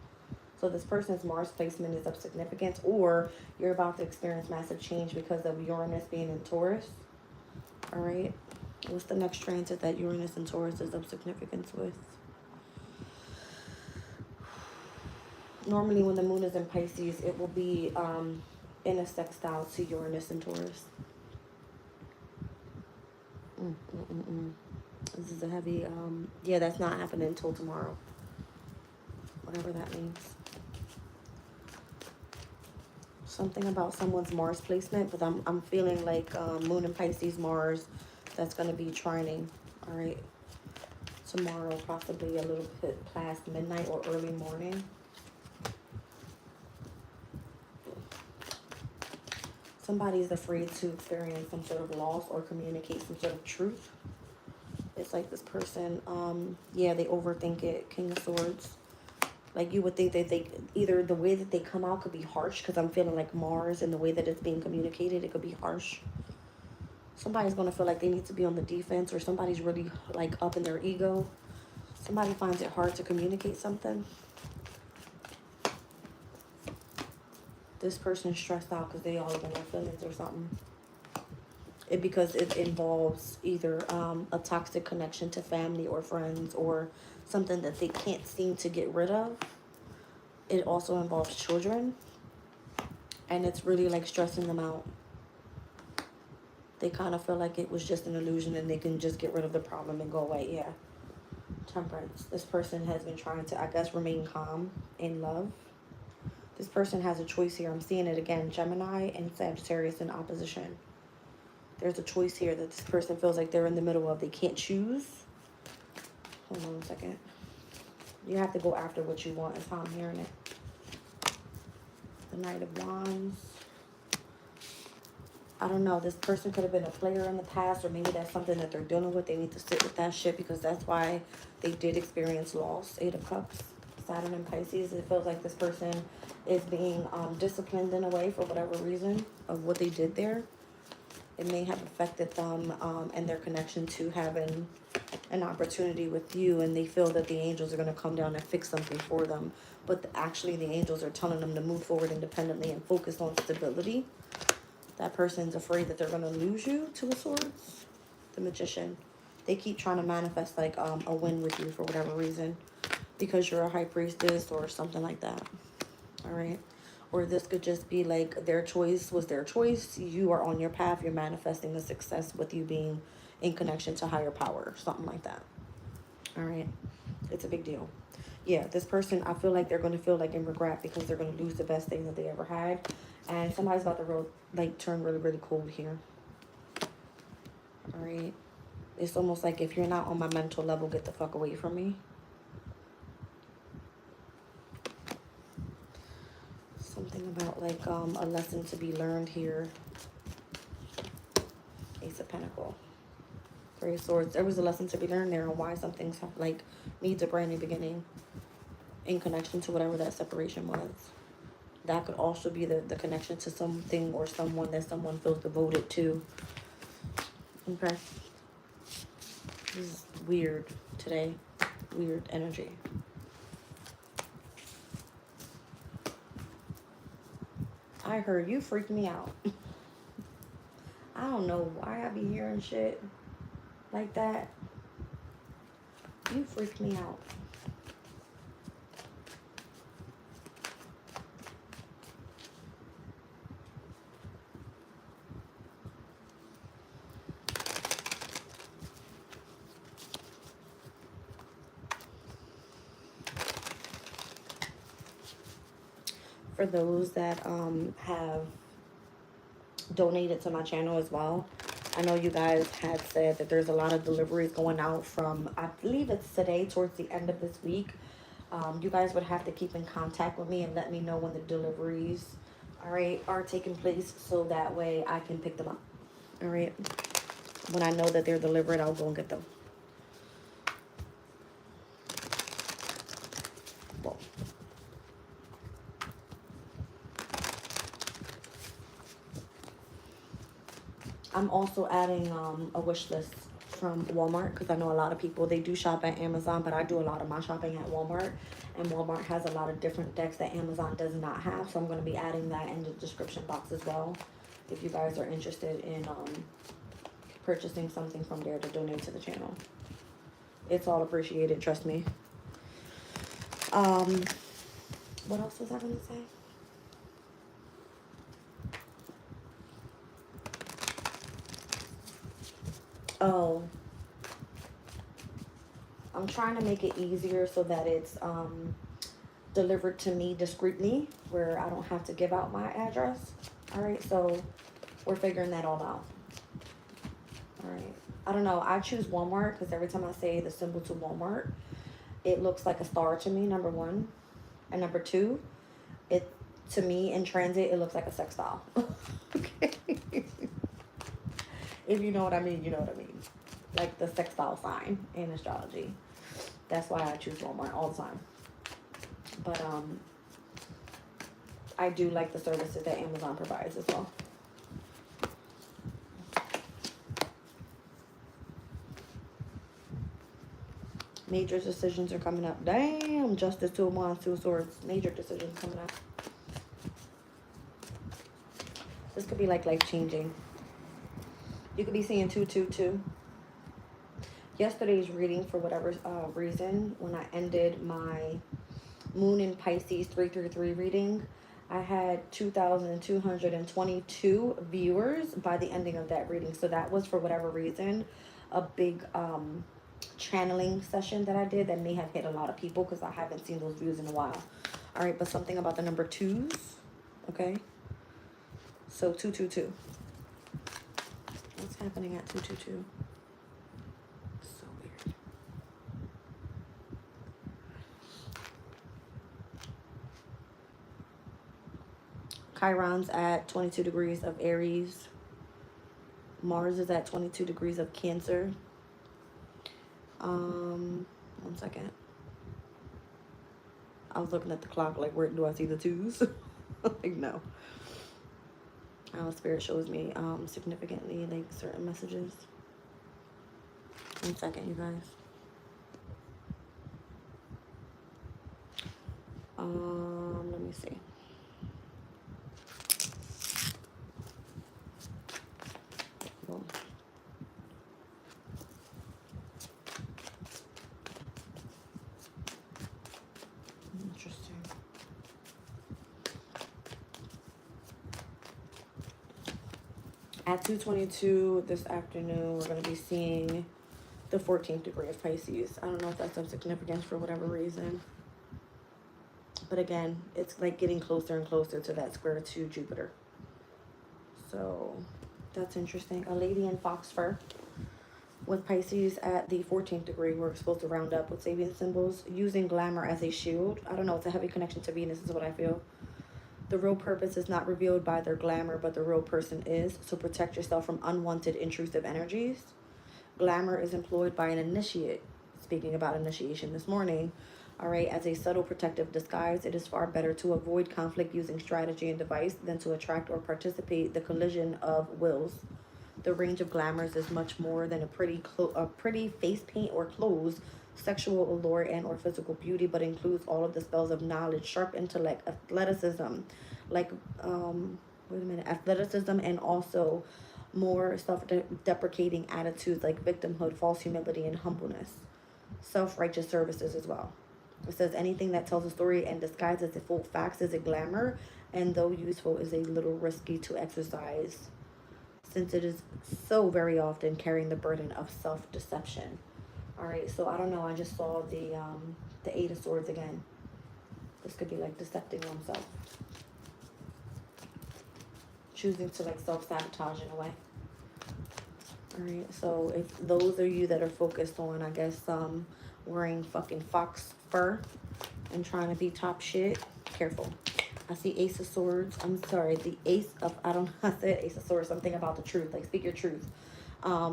A: So this person's Mars placement is of significance, or you're about to experience massive change because of Uranus being in Taurus. All right. What's the next transit that Uranus and Taurus is of significance with? Normally when the moon is in Pisces, it will be in a sextile to Uranus and Taurus. This is a heavy, yeah, that's not happening until tomorrow. Whatever that means. Something about someone's Mars placement, but I'm feeling like Moon in Pisces, Mars, that's going to be trining. All right. Tomorrow, possibly a little bit past midnight or early morning. Somebody's afraid to experience some sort of loss or communicate some sort of truth. It's like this person, yeah, they overthink it. King of Swords. Like you would think that they, either the way that they come out could be harsh, because I'm feeling like Mars and the way that it's being communicated, it could be harsh. Somebody's going to feel like they need to be on the defense, or somebody's really like up in their ego. Somebody finds it hard to communicate something. This person's stressed out because they all up in their feelings or something. Because it involves either a toxic connection to family or friends, or something that they can't seem to get rid of. It also involves children, and it's really like stressing them out. They kind of feel like it was just an illusion and they can just get rid of the problem and go away. Yeah. Temperance. This person has been trying to, I guess, remain calm in love. This person has a choice here. I'm seeing it again. Gemini and Sagittarius in opposition. There's a choice here that this person feels like they're in the middle of. They can't choose. Hold on a second. You have to go after what you want is how I'm hearing it. The Knight of Wands. I don't know. This person could have been a player in the past, or maybe that's something that they're dealing with. They need to sit with that shit, because that's why they did experience loss. Eight of Cups. Saturn and Pisces. It feels like this person is being disciplined in a way for whatever reason of what they did there. It may have affected them and their connection to having an opportunity with you, and they feel that the angels are going to come down and fix something for them. But actually, the angels are telling them to move forward independently and focus on stability. That person's afraid that they're going to lose you, Two of Swords. The Magician. They keep trying to manifest like a win with you for whatever reason, because you're a high priestess or something like that. All right. Or this could just be like their choice was their choice. You are on your path. You're manifesting the success with you being in connection to higher power. Something like that. All right. It's a big deal. Yeah, this person, I feel like they're going to feel like in regret, because they're going to lose the best thing that they ever had. And somebody's about to turn really, really cold here. All right. It's almost like, if you're not on my mental level, get the fuck away from me. Something about like a lesson to be learned here. Ace of Pentacles. Three of Swords. There was a lesson to be learned there on why some things have, like, needs a brand new beginning in connection to whatever that separation was. That could also be the connection to something or someone that someone feels devoted to. Okay. This is weird today. Weird energy. I heard you freak me out. I don't know why I be hearing shit like that. You freaked me out. For those that have donated to my channel as well, I know you guys had said that there's a lot of deliveries going out from, I believe it's today, towards the end of this week. You guys would have to keep in contact with me and let me know when the deliveries, all right, are taking place, so that way I can pick them up. All right. When I know that they're delivered, I'll go and get them. Well, I'm also adding a wish list from Walmart, because I know a lot of people, they do shop at Amazon, but I do a lot of my shopping at Walmart. And Walmart has a lot of different decks that Amazon does not have. So I'm going to be adding that in the description box as well. If you guys are interested in purchasing something from there to donate to the channel. It's all appreciated, trust me. What else was I going to say? Oh, I'm trying to make it easier so that it's delivered to me discreetly, where I don't have to give out my address. All right, so we're figuring that all out. All right, I don't know. I choose Walmart because every time I say the symbol to Walmart, it looks like a star to me, number one. And number two, it to me in transit, it looks like a sex doll. Okay. If you know what I mean, you know what I mean. Like the sex doll sign in astrology. That's why I choose Walmart all the time. But I do like the services that Amazon provides as well. Major decisions are coming up. Damn, Justice, Two of Wands, Two of Swords. Major decisions coming up. This could be like life-changing. You could be seeing 222. Yesterday's reading, for whatever reason, when I ended my Moon in Pisces 333 reading, I had 2,222 viewers by the ending of that reading. So that was, for whatever reason, a big channeling session that I did that may have hit a lot of people because I haven't seen those views in a while. All right, but something about the number twos, okay? So 222. What's happening at 222? So weird. Chiron's at 22 degrees of Aries. Mars is at 22 degrees of Cancer. 1 second. I was looking at the clock like, where do I see the twos? Like, no. Spirit shows me significantly like certain messages. 1 second, you guys. Let me see. Boom. Interesting. At 2:22 this afternoon, we're going to be seeing the 14th degree of Pisces. I don't know if that's of significance for whatever reason. But again, it's like getting closer and closer to that square to Jupiter. So that's interesting. A lady in fox fur with Pisces at the 14th degree. We're supposed to round up with Sabian symbols. Using glamour as a shield. I don't know. It's a heavy connection to Venus is what I feel. The real purpose is not revealed by their glamour, but the real person is. So protect yourself from unwanted, intrusive energies. Glamour is employed by an initiate. Speaking about initiation this morning. All right, as a subtle protective disguise, it is far better to avoid conflict using strategy and device than to attract or participate the collision of wills. The range of glamours is much more than a pretty face paint or clothes, sexual allure and or physical beauty, but includes all of the spells of knowledge, sharp intellect, athleticism, like athleticism, and also more self-deprecating attitudes like victimhood, false humility, and humbleness. Self-righteous services as well. It says anything that tells a story and disguises the full facts is a glamour, and though useful, is a little risky to exercise, since it is so very often carrying the burden of self-deception. All right, so I don't know. I just saw the Eight of Swords again. This could be like decepting oneself, choosing to like self-sabotage in a way. All right, so if those are you that are focused on, I guess, wearing fucking fox fur and trying to be top shit, careful. I see Ace of Swords. I'm sorry, the Ace of, I said Ace of Swords, something about the truth, like speak your truth.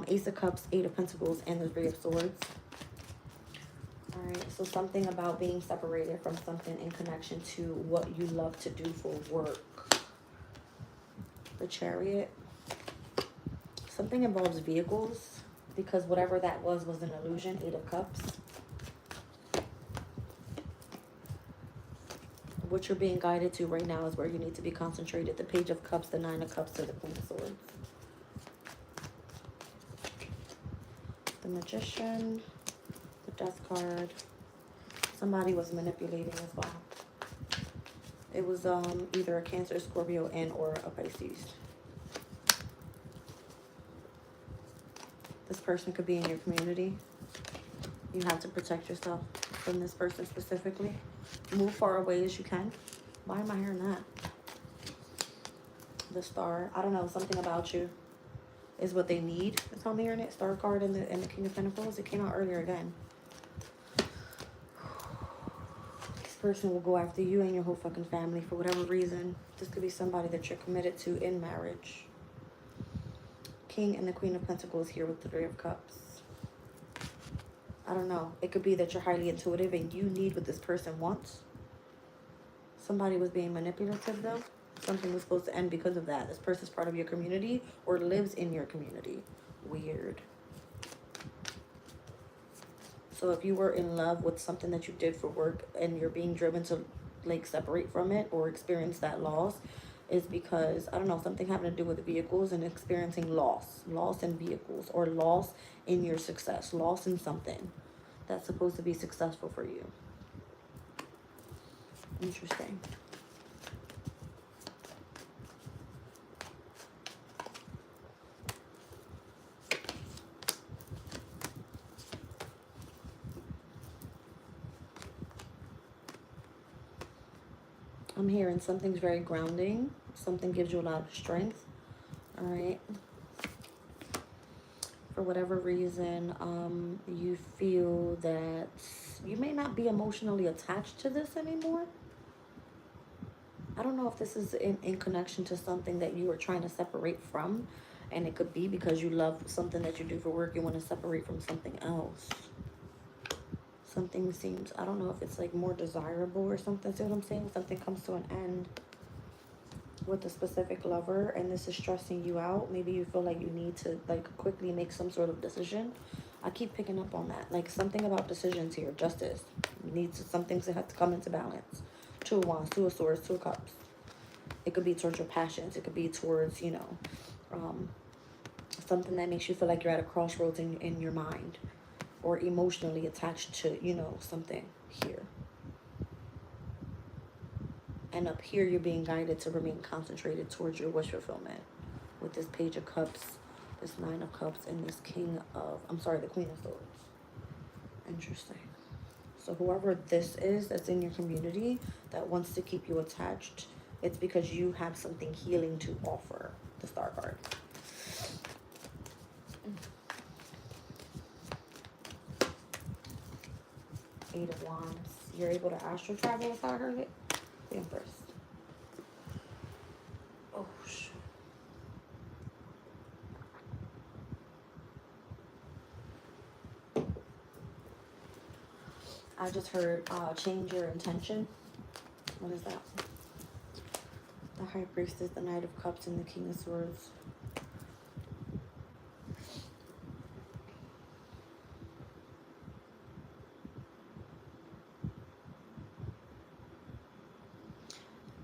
A: Ace of Cups, Eight of Pentacles, and the Three of Swords. All right, so something about being separated from something in connection to what you love to do for work. The Chariot. Something involves vehicles, because whatever that was an illusion. Eight of Cups. what you're being guided to right now is where you need to be concentrated. The Page of Cups, the Nine of Cups, to the Queen of Swords. The Magician, the Death card. Somebody was manipulating as well. It was either a Cancer, Scorpio, and or a Pisces. This person could be in your community. You have to protect yourself from this person specifically. Move far away as you can. Why am I hearing that? The Star. I don't know. Something about you is what they need. That's how I'm hearing it. Star card and the King of Pentacles. It came out earlier again. This person will go after you and your whole fucking family for whatever reason. This could be somebody that you're committed to in marriage. King and the Queen of Pentacles here with the Three of Cups. I don't know. It could be that you're highly intuitive and you need what this person wants. Somebody was being manipulative though. Something was supposed to end because of that. This person's part of your community or lives in your community. Weird. So if you were in love with something that you did for work and you're being driven to like separate from it or experience that loss, is because, I don't know, something having to do with vehicles and experiencing loss. Loss in vehicles or loss in your success. Loss in something that's supposed to be successful for you. Interesting. I'm hearing something's very grounding. Something gives you a lot of strength. All right. For whatever reason, you feel that you may not be emotionally attached to this anymore. I don't know if this is in connection to something that you are trying to separate from. And it could be because you love something that you do for work. You want to separate from something else. Something seems, I don't know if it's like more desirable or something. See what I'm saying? Something comes to an end with a specific lover and this is stressing you out. Maybe you feel like you need to like quickly make some sort of decision. I keep picking up on that. Like something about decisions here. Justice. You need to, some things that have to come into balance. Two of Wands, Two of Swords, Two of Cups. It could be towards your passions. It could be towards, you know, something that makes you feel like you're at a crossroads in your mind. Or emotionally attached to, you know, something here. And up here, you're being guided to remain concentrated towards your wish fulfillment. With this Page of Cups, this Nine of Cups, and this King of, I'm sorry, the Queen of Swords. Interesting. So whoever this is that's in your community that wants to keep you attached, it's because you have something healing to offer. The Star card. Eight of Wands. You're able to astral travel, if I heard it. The Empress. Oh, shit. I just heard change your intention. What is that? The High Priestess, the Knight of Cups, and the King of Swords.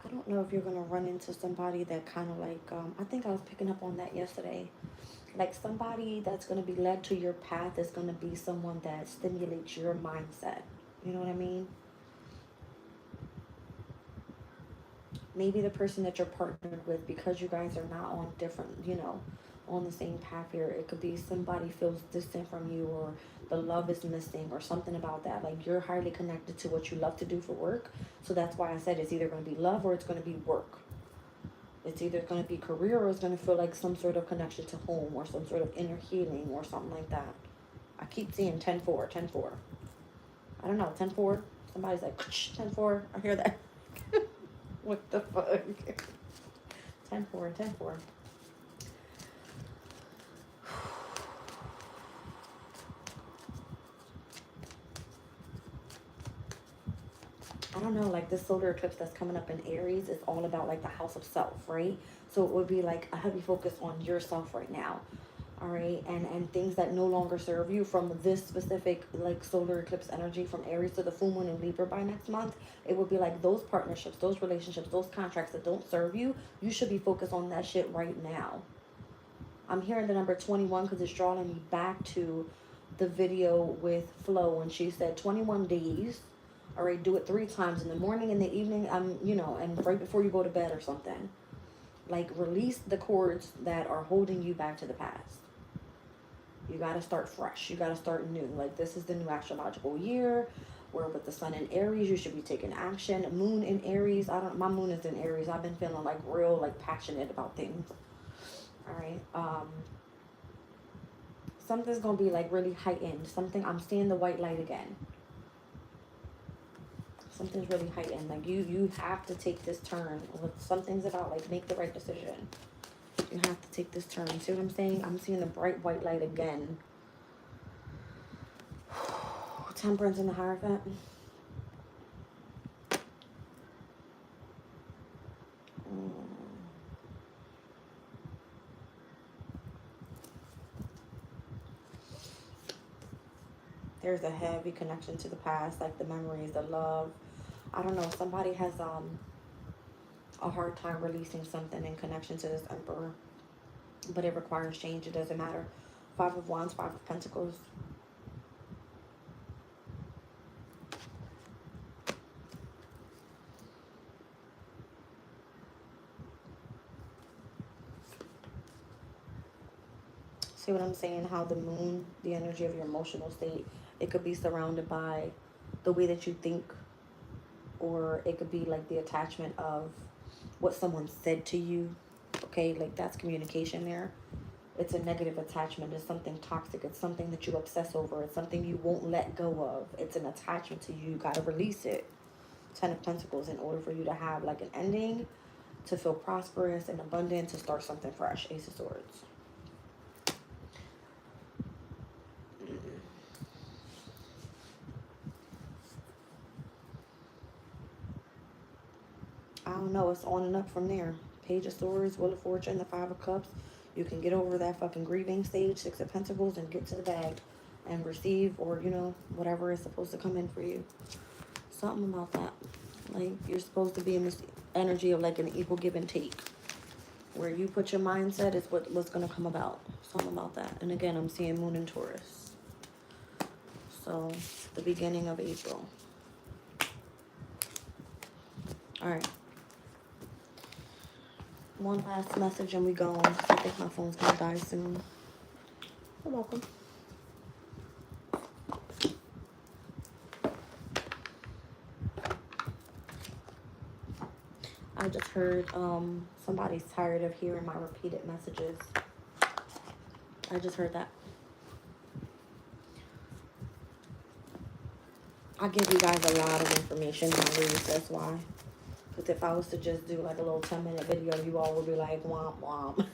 A: I don't know if you're going to run into somebody that kind of like, I think I was picking up on that yesterday. Like somebody that's going to be led to your path is going to be someone that stimulates your mindset. You know what I mean? Maybe the person that you're partnered with, because you guys are not on different, you know, on the same path here. It could be somebody feels distant from you or the love is missing or something about that. Like you're highly connected to what you love to do for work. So that's why I said it's either going to be love or it's going to be work. It's either going to be career or it's going to feel like some sort of connection to home or some sort of inner healing or something like that. I keep seeing 10-4, 10-4. I don't know, 10-4. Somebody's like, 10-4. I hear that. What the fuck? 10-4, 10-4. I don't know, like this solar eclipse that's coming up in Aries is all about like the house of self, right? So it would be like a heavy focus on yourself right now. all right, and things that no longer serve you from this specific like solar eclipse energy from Aries to the full moon in Libra by next month. It would be like those partnerships, those relationships, those contracts that don't serve you, you should be focused on that shit right now. I'm hearing the number 21 because it's drawing me back to the video with Flo when she said 21 days. All right, do it 3 times in the morning, in the evening, you know, and right before you go to bed or something. Like, release the cords that are holding you back to the past. You got to start fresh. You got to start new. Like, this is the new astrological year where with the sun in Aries, you should be taking action. Moon in Aries. My moon is in Aries. I've been feeling like real, like passionate about things. All right. Something's going to be like really heightened. I'm seeing the white light again. Something's really heightened. Like you have to take this turn. Something's about like make the right decision. You have to take this turn. See what I'm saying? I'm seeing the bright white light again. Temperance in the Hierophant. There's a heavy connection to the past, like the memories, the love. I don't know. Somebody has a hard time releasing something in connection to this Emperor, but it requires change. It doesn't matter. 5 of Wands, 5 of Pentacles. See what I'm saying? How the moon, the energy of your emotional state, it could be surrounded by the way that you think, or it could be like the attachment of what someone said to you. Okay, like that's communication there. It's a negative attachment. It's something toxic. It's something that you obsess over. It's something you won't let go of. It's an attachment to you. You got to release it. 10 of Pentacles, in order for you to have like an ending, to feel prosperous and abundant, to start something fresh. Ace of Swords. I don't know. It's on and up from there. Page of Swords, Wheel of Fortune, the 5 of Cups. You can get over that fucking grieving stage, 6 of Pentacles, and get to the bag and receive, or, you know, whatever is supposed to come in for you. Something about that. Like, you're supposed to be in this energy of like an equal give and take. Where you put your mindset is what's going to come about. Something about that. And again, I'm seeing Moon in Taurus. So, the beginning of April. All right. One last message and we go on. I think my phone's going to die soon. You're welcome. I just heard somebody's tired of hearing my repeated messages. I just heard that. I give you guys a lot of information nowadays, that's why. Because if I was to just do like a little 10-minute video, you all would be like, womp womp.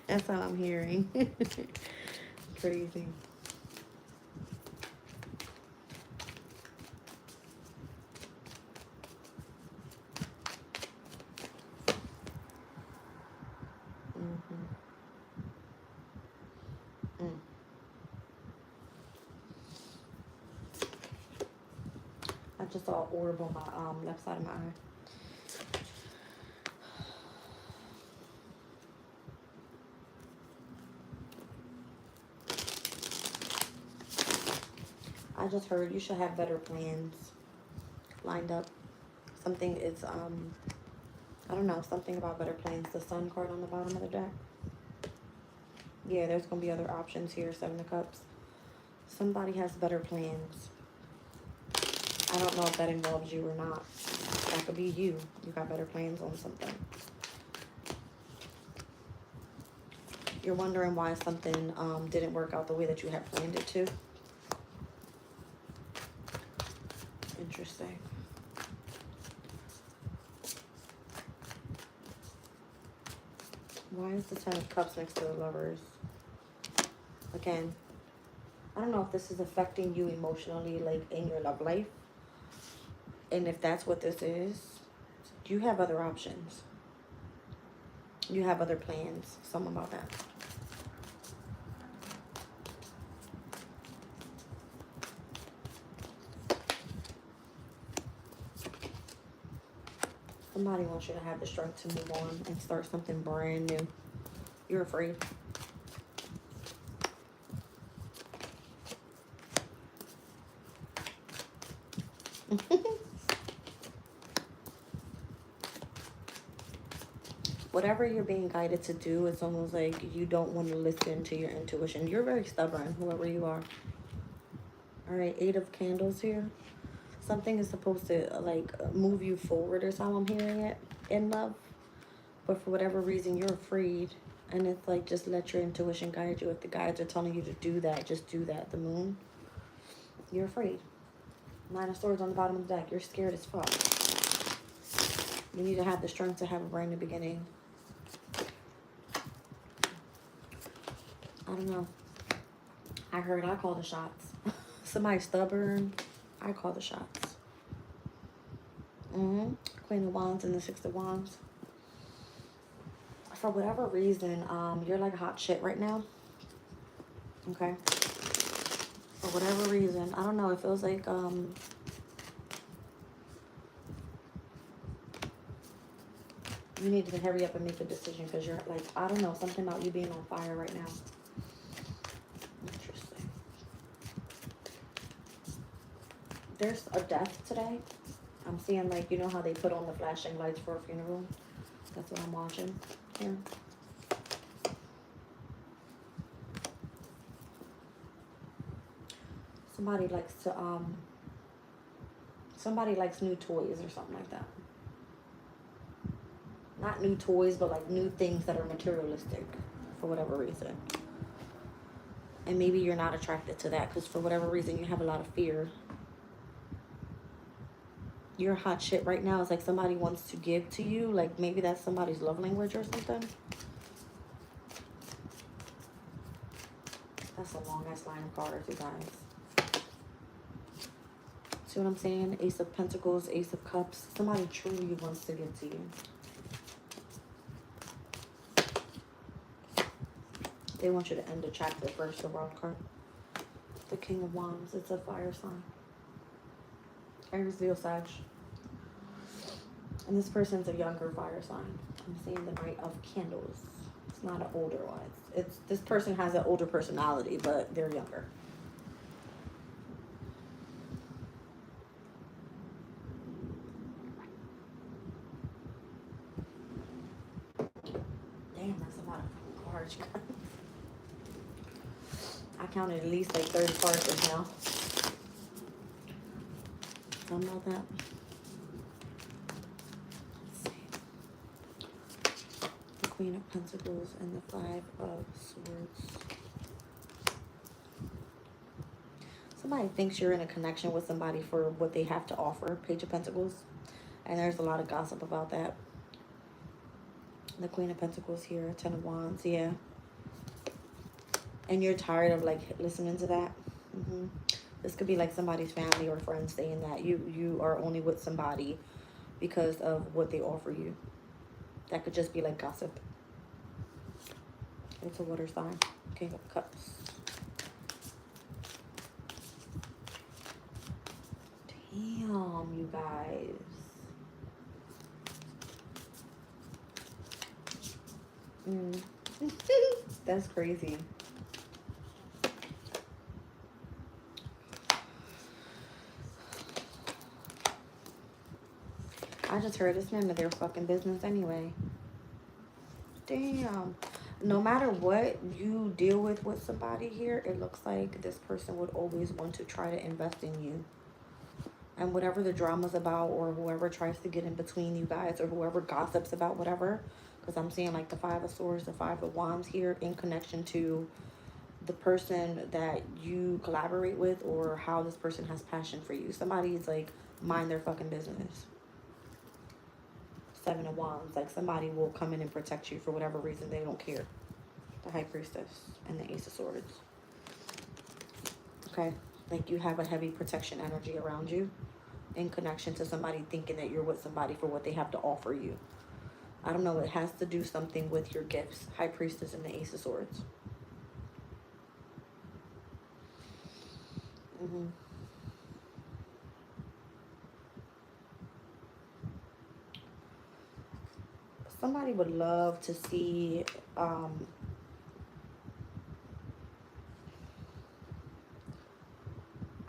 A: That's all I'm hearing. Crazy. I just saw an orb on my left side of my eye. I just heard you should have better plans lined up. Something is, I don't know, something about better plans. The Sun card on the bottom of the deck. Yeah, there's going to be other options here. 7 of Cups. Somebody has better plans. I don't know if that involves you or not. That could be you. You got better plans on something. You're wondering why something didn't work out the way that you had planned it to. Interesting. Why is the 10 of Cups next to the Lovers? Again, I don't know if this is affecting you emotionally, like in your love life. And if that's what this is, you have other options. You have other plans. Something about that. Somebody wants you to have the strength to move on and start something brand new. You're afraid. Whatever you're being guided to do, it's almost like you don't want to listen to your intuition. You're very stubborn, whoever you are. All right, 8 of Candles here. Something is supposed to like move you forward, or so I'm hearing it, in love. But for whatever reason, you're afraid. And it's like, just let your intuition guide you. If the guides are telling you to do that, just do that. The Moon, you're afraid. 9 of Swords on the bottom of the deck. You're scared as fuck. You need to have the strength to have a brand new beginning. I don't know. I heard I call the shots. Somebody stubborn, I call the shots. Queen of Wands and the 6 of Wands. For whatever reason, you're like hot shit right now. Okay. For whatever reason, I don't know. It feels like you need to hurry up and make a decision, because you're like, I don't know, something about you being on fire right now. Interesting. There's a death today. I'm seeing, like, you know how they put on the flashing lights for a funeral? That's what I'm watching here. Somebody likes new toys or something like that. Not new toys, but like new things that are materialistic for whatever reason. And maybe you're not attracted to that because for whatever reason you have a lot of fear. Your hot shit right now is like somebody wants to give to you. Like maybe that's somebody's love language or something. That's a long ass line of cards, you guys. See what I'm saying? Ace of Pentacles, Ace of Cups. Somebody truly wants to give to you. They want you to end the chapter first, the World card. The King of Wands, it's a fire sign. Aries, Leo, Sag. And this person's a younger fire sign. I'm seeing the Knight of Candles. It's not an older one. It's this person has an older personality, but they're younger. Damn, that's a lot of cards. I counted at least like 30 cards just now. Something about that. Queen of Pentacles and the 5 of Swords. Somebody thinks you're in a connection with somebody for what they have to offer. Page of Pentacles. And there's a lot of gossip about that. The Queen of Pentacles here. 10 of Wands. Yeah. And you're tired of like listening to that. This could be like somebody's family or friends saying that you are only with somebody because of what they offer you. That could just be like gossip. It's a water sign. King of Cups. Damn, you guys. That's crazy. I just heard it's none of their fucking business anyway. Damn. No matter what you deal with somebody here, it looks like this person would always want to try to invest in you. And whatever the drama's about, or whoever tries to get in between you guys, or whoever gossips about whatever, because I'm seeing like the 5 of Swords, the 5 of Wands here in connection to the person that you collaborate with, or how this person has passion for you. Somebody's like, mind their fucking business. 7 of Wands, like somebody will come in and protect you for whatever reason. They don't care. The High Priestess and the Ace of Swords. Okay, like you have a heavy protection energy around you in connection to somebody thinking that you're with somebody for what they have to offer you. I don't know, it has to do something with your gifts. High Priestess and the Ace of Swords. Mm-hmm. Somebody would love to see, I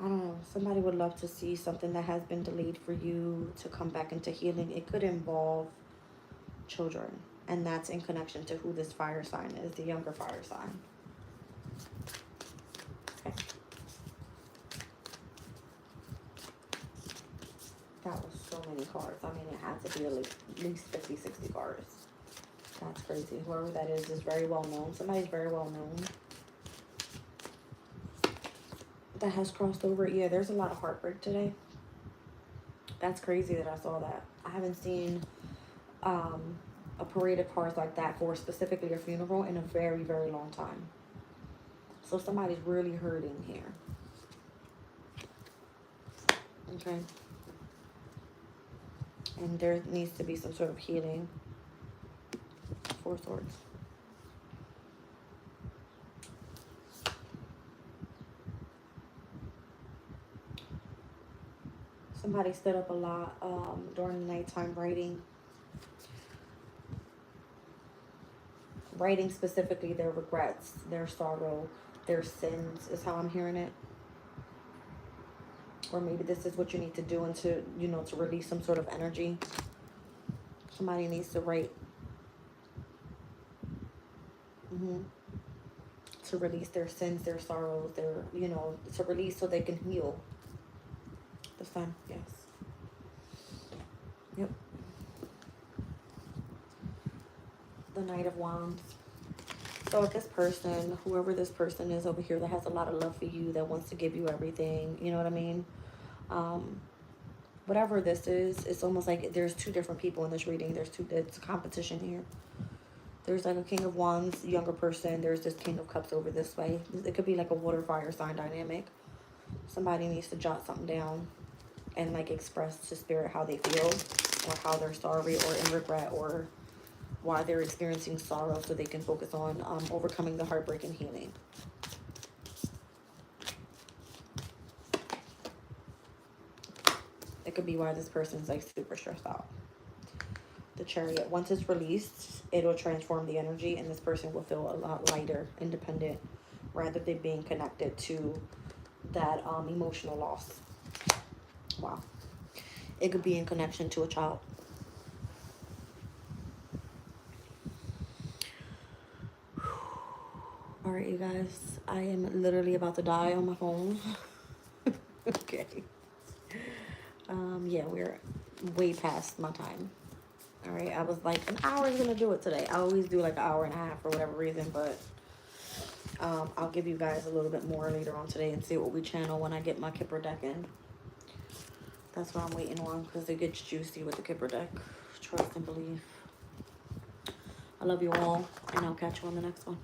A: don't know, somebody would love to see something that has been delayed for you to come back into healing. It could involve children, and that's in connection to who this fire sign is, the younger fire sign. Okay. That was so many cards. I mean, it had to be at least 50, 60 cards. That's crazy. Whoever that is very well known. Somebody's very well known that has crossed over. Yeah, there's a lot of heartbreak today. That's crazy that I saw that. I haven't seen a parade of cards like that for specifically a funeral in a very, very long time. So somebody's really hurting here. Okay. And there needs to be some sort of healing. Four Swords. Somebody stood up a lot during the nighttime writing. Writing specifically their regrets, their sorrow, their sins is how I'm hearing it. Or maybe this is what you need to do and to, you know, to release some sort of energy. Somebody needs to write. To release their sins, their sorrows, their, you know, to release so they can heal. The Sun, yes. Yep. The Knight of Wands. So if this person, whoever this person is over here that has a lot of love for you, that wants to give you everything, you know what I mean? Whatever this is, it's almost like there's two different people in this reading. It's a competition here. There's like a King of Wands, younger person. There's this King of Cups over this way. It could be like a water fire sign dynamic. Somebody needs to jot something down and like express to spirit how they feel, or how they're sorry or in regret, or why they're experiencing sorrow, so they can focus on overcoming the heartbreak and healing. It could be why this person's like super stressed out. The Chariot. Once it's released, it'll transform the energy, and this person will feel a lot lighter, independent, rather than being connected to that emotional loss. Wow. It could be in connection to a child. All right, you guys. I am literally about to die on my phone. Okay. Yeah, we're way past my time. All right, I was like, an hour is gonna do it today. I always do like an hour and a half for whatever reason, but I'll give you guys a little bit more later on today and see what we channel when I get my Kipper deck in. That's what I'm waiting on, because it gets juicy with the Kipper deck. Trust and believe. I love you all, and I'll catch you on the next one.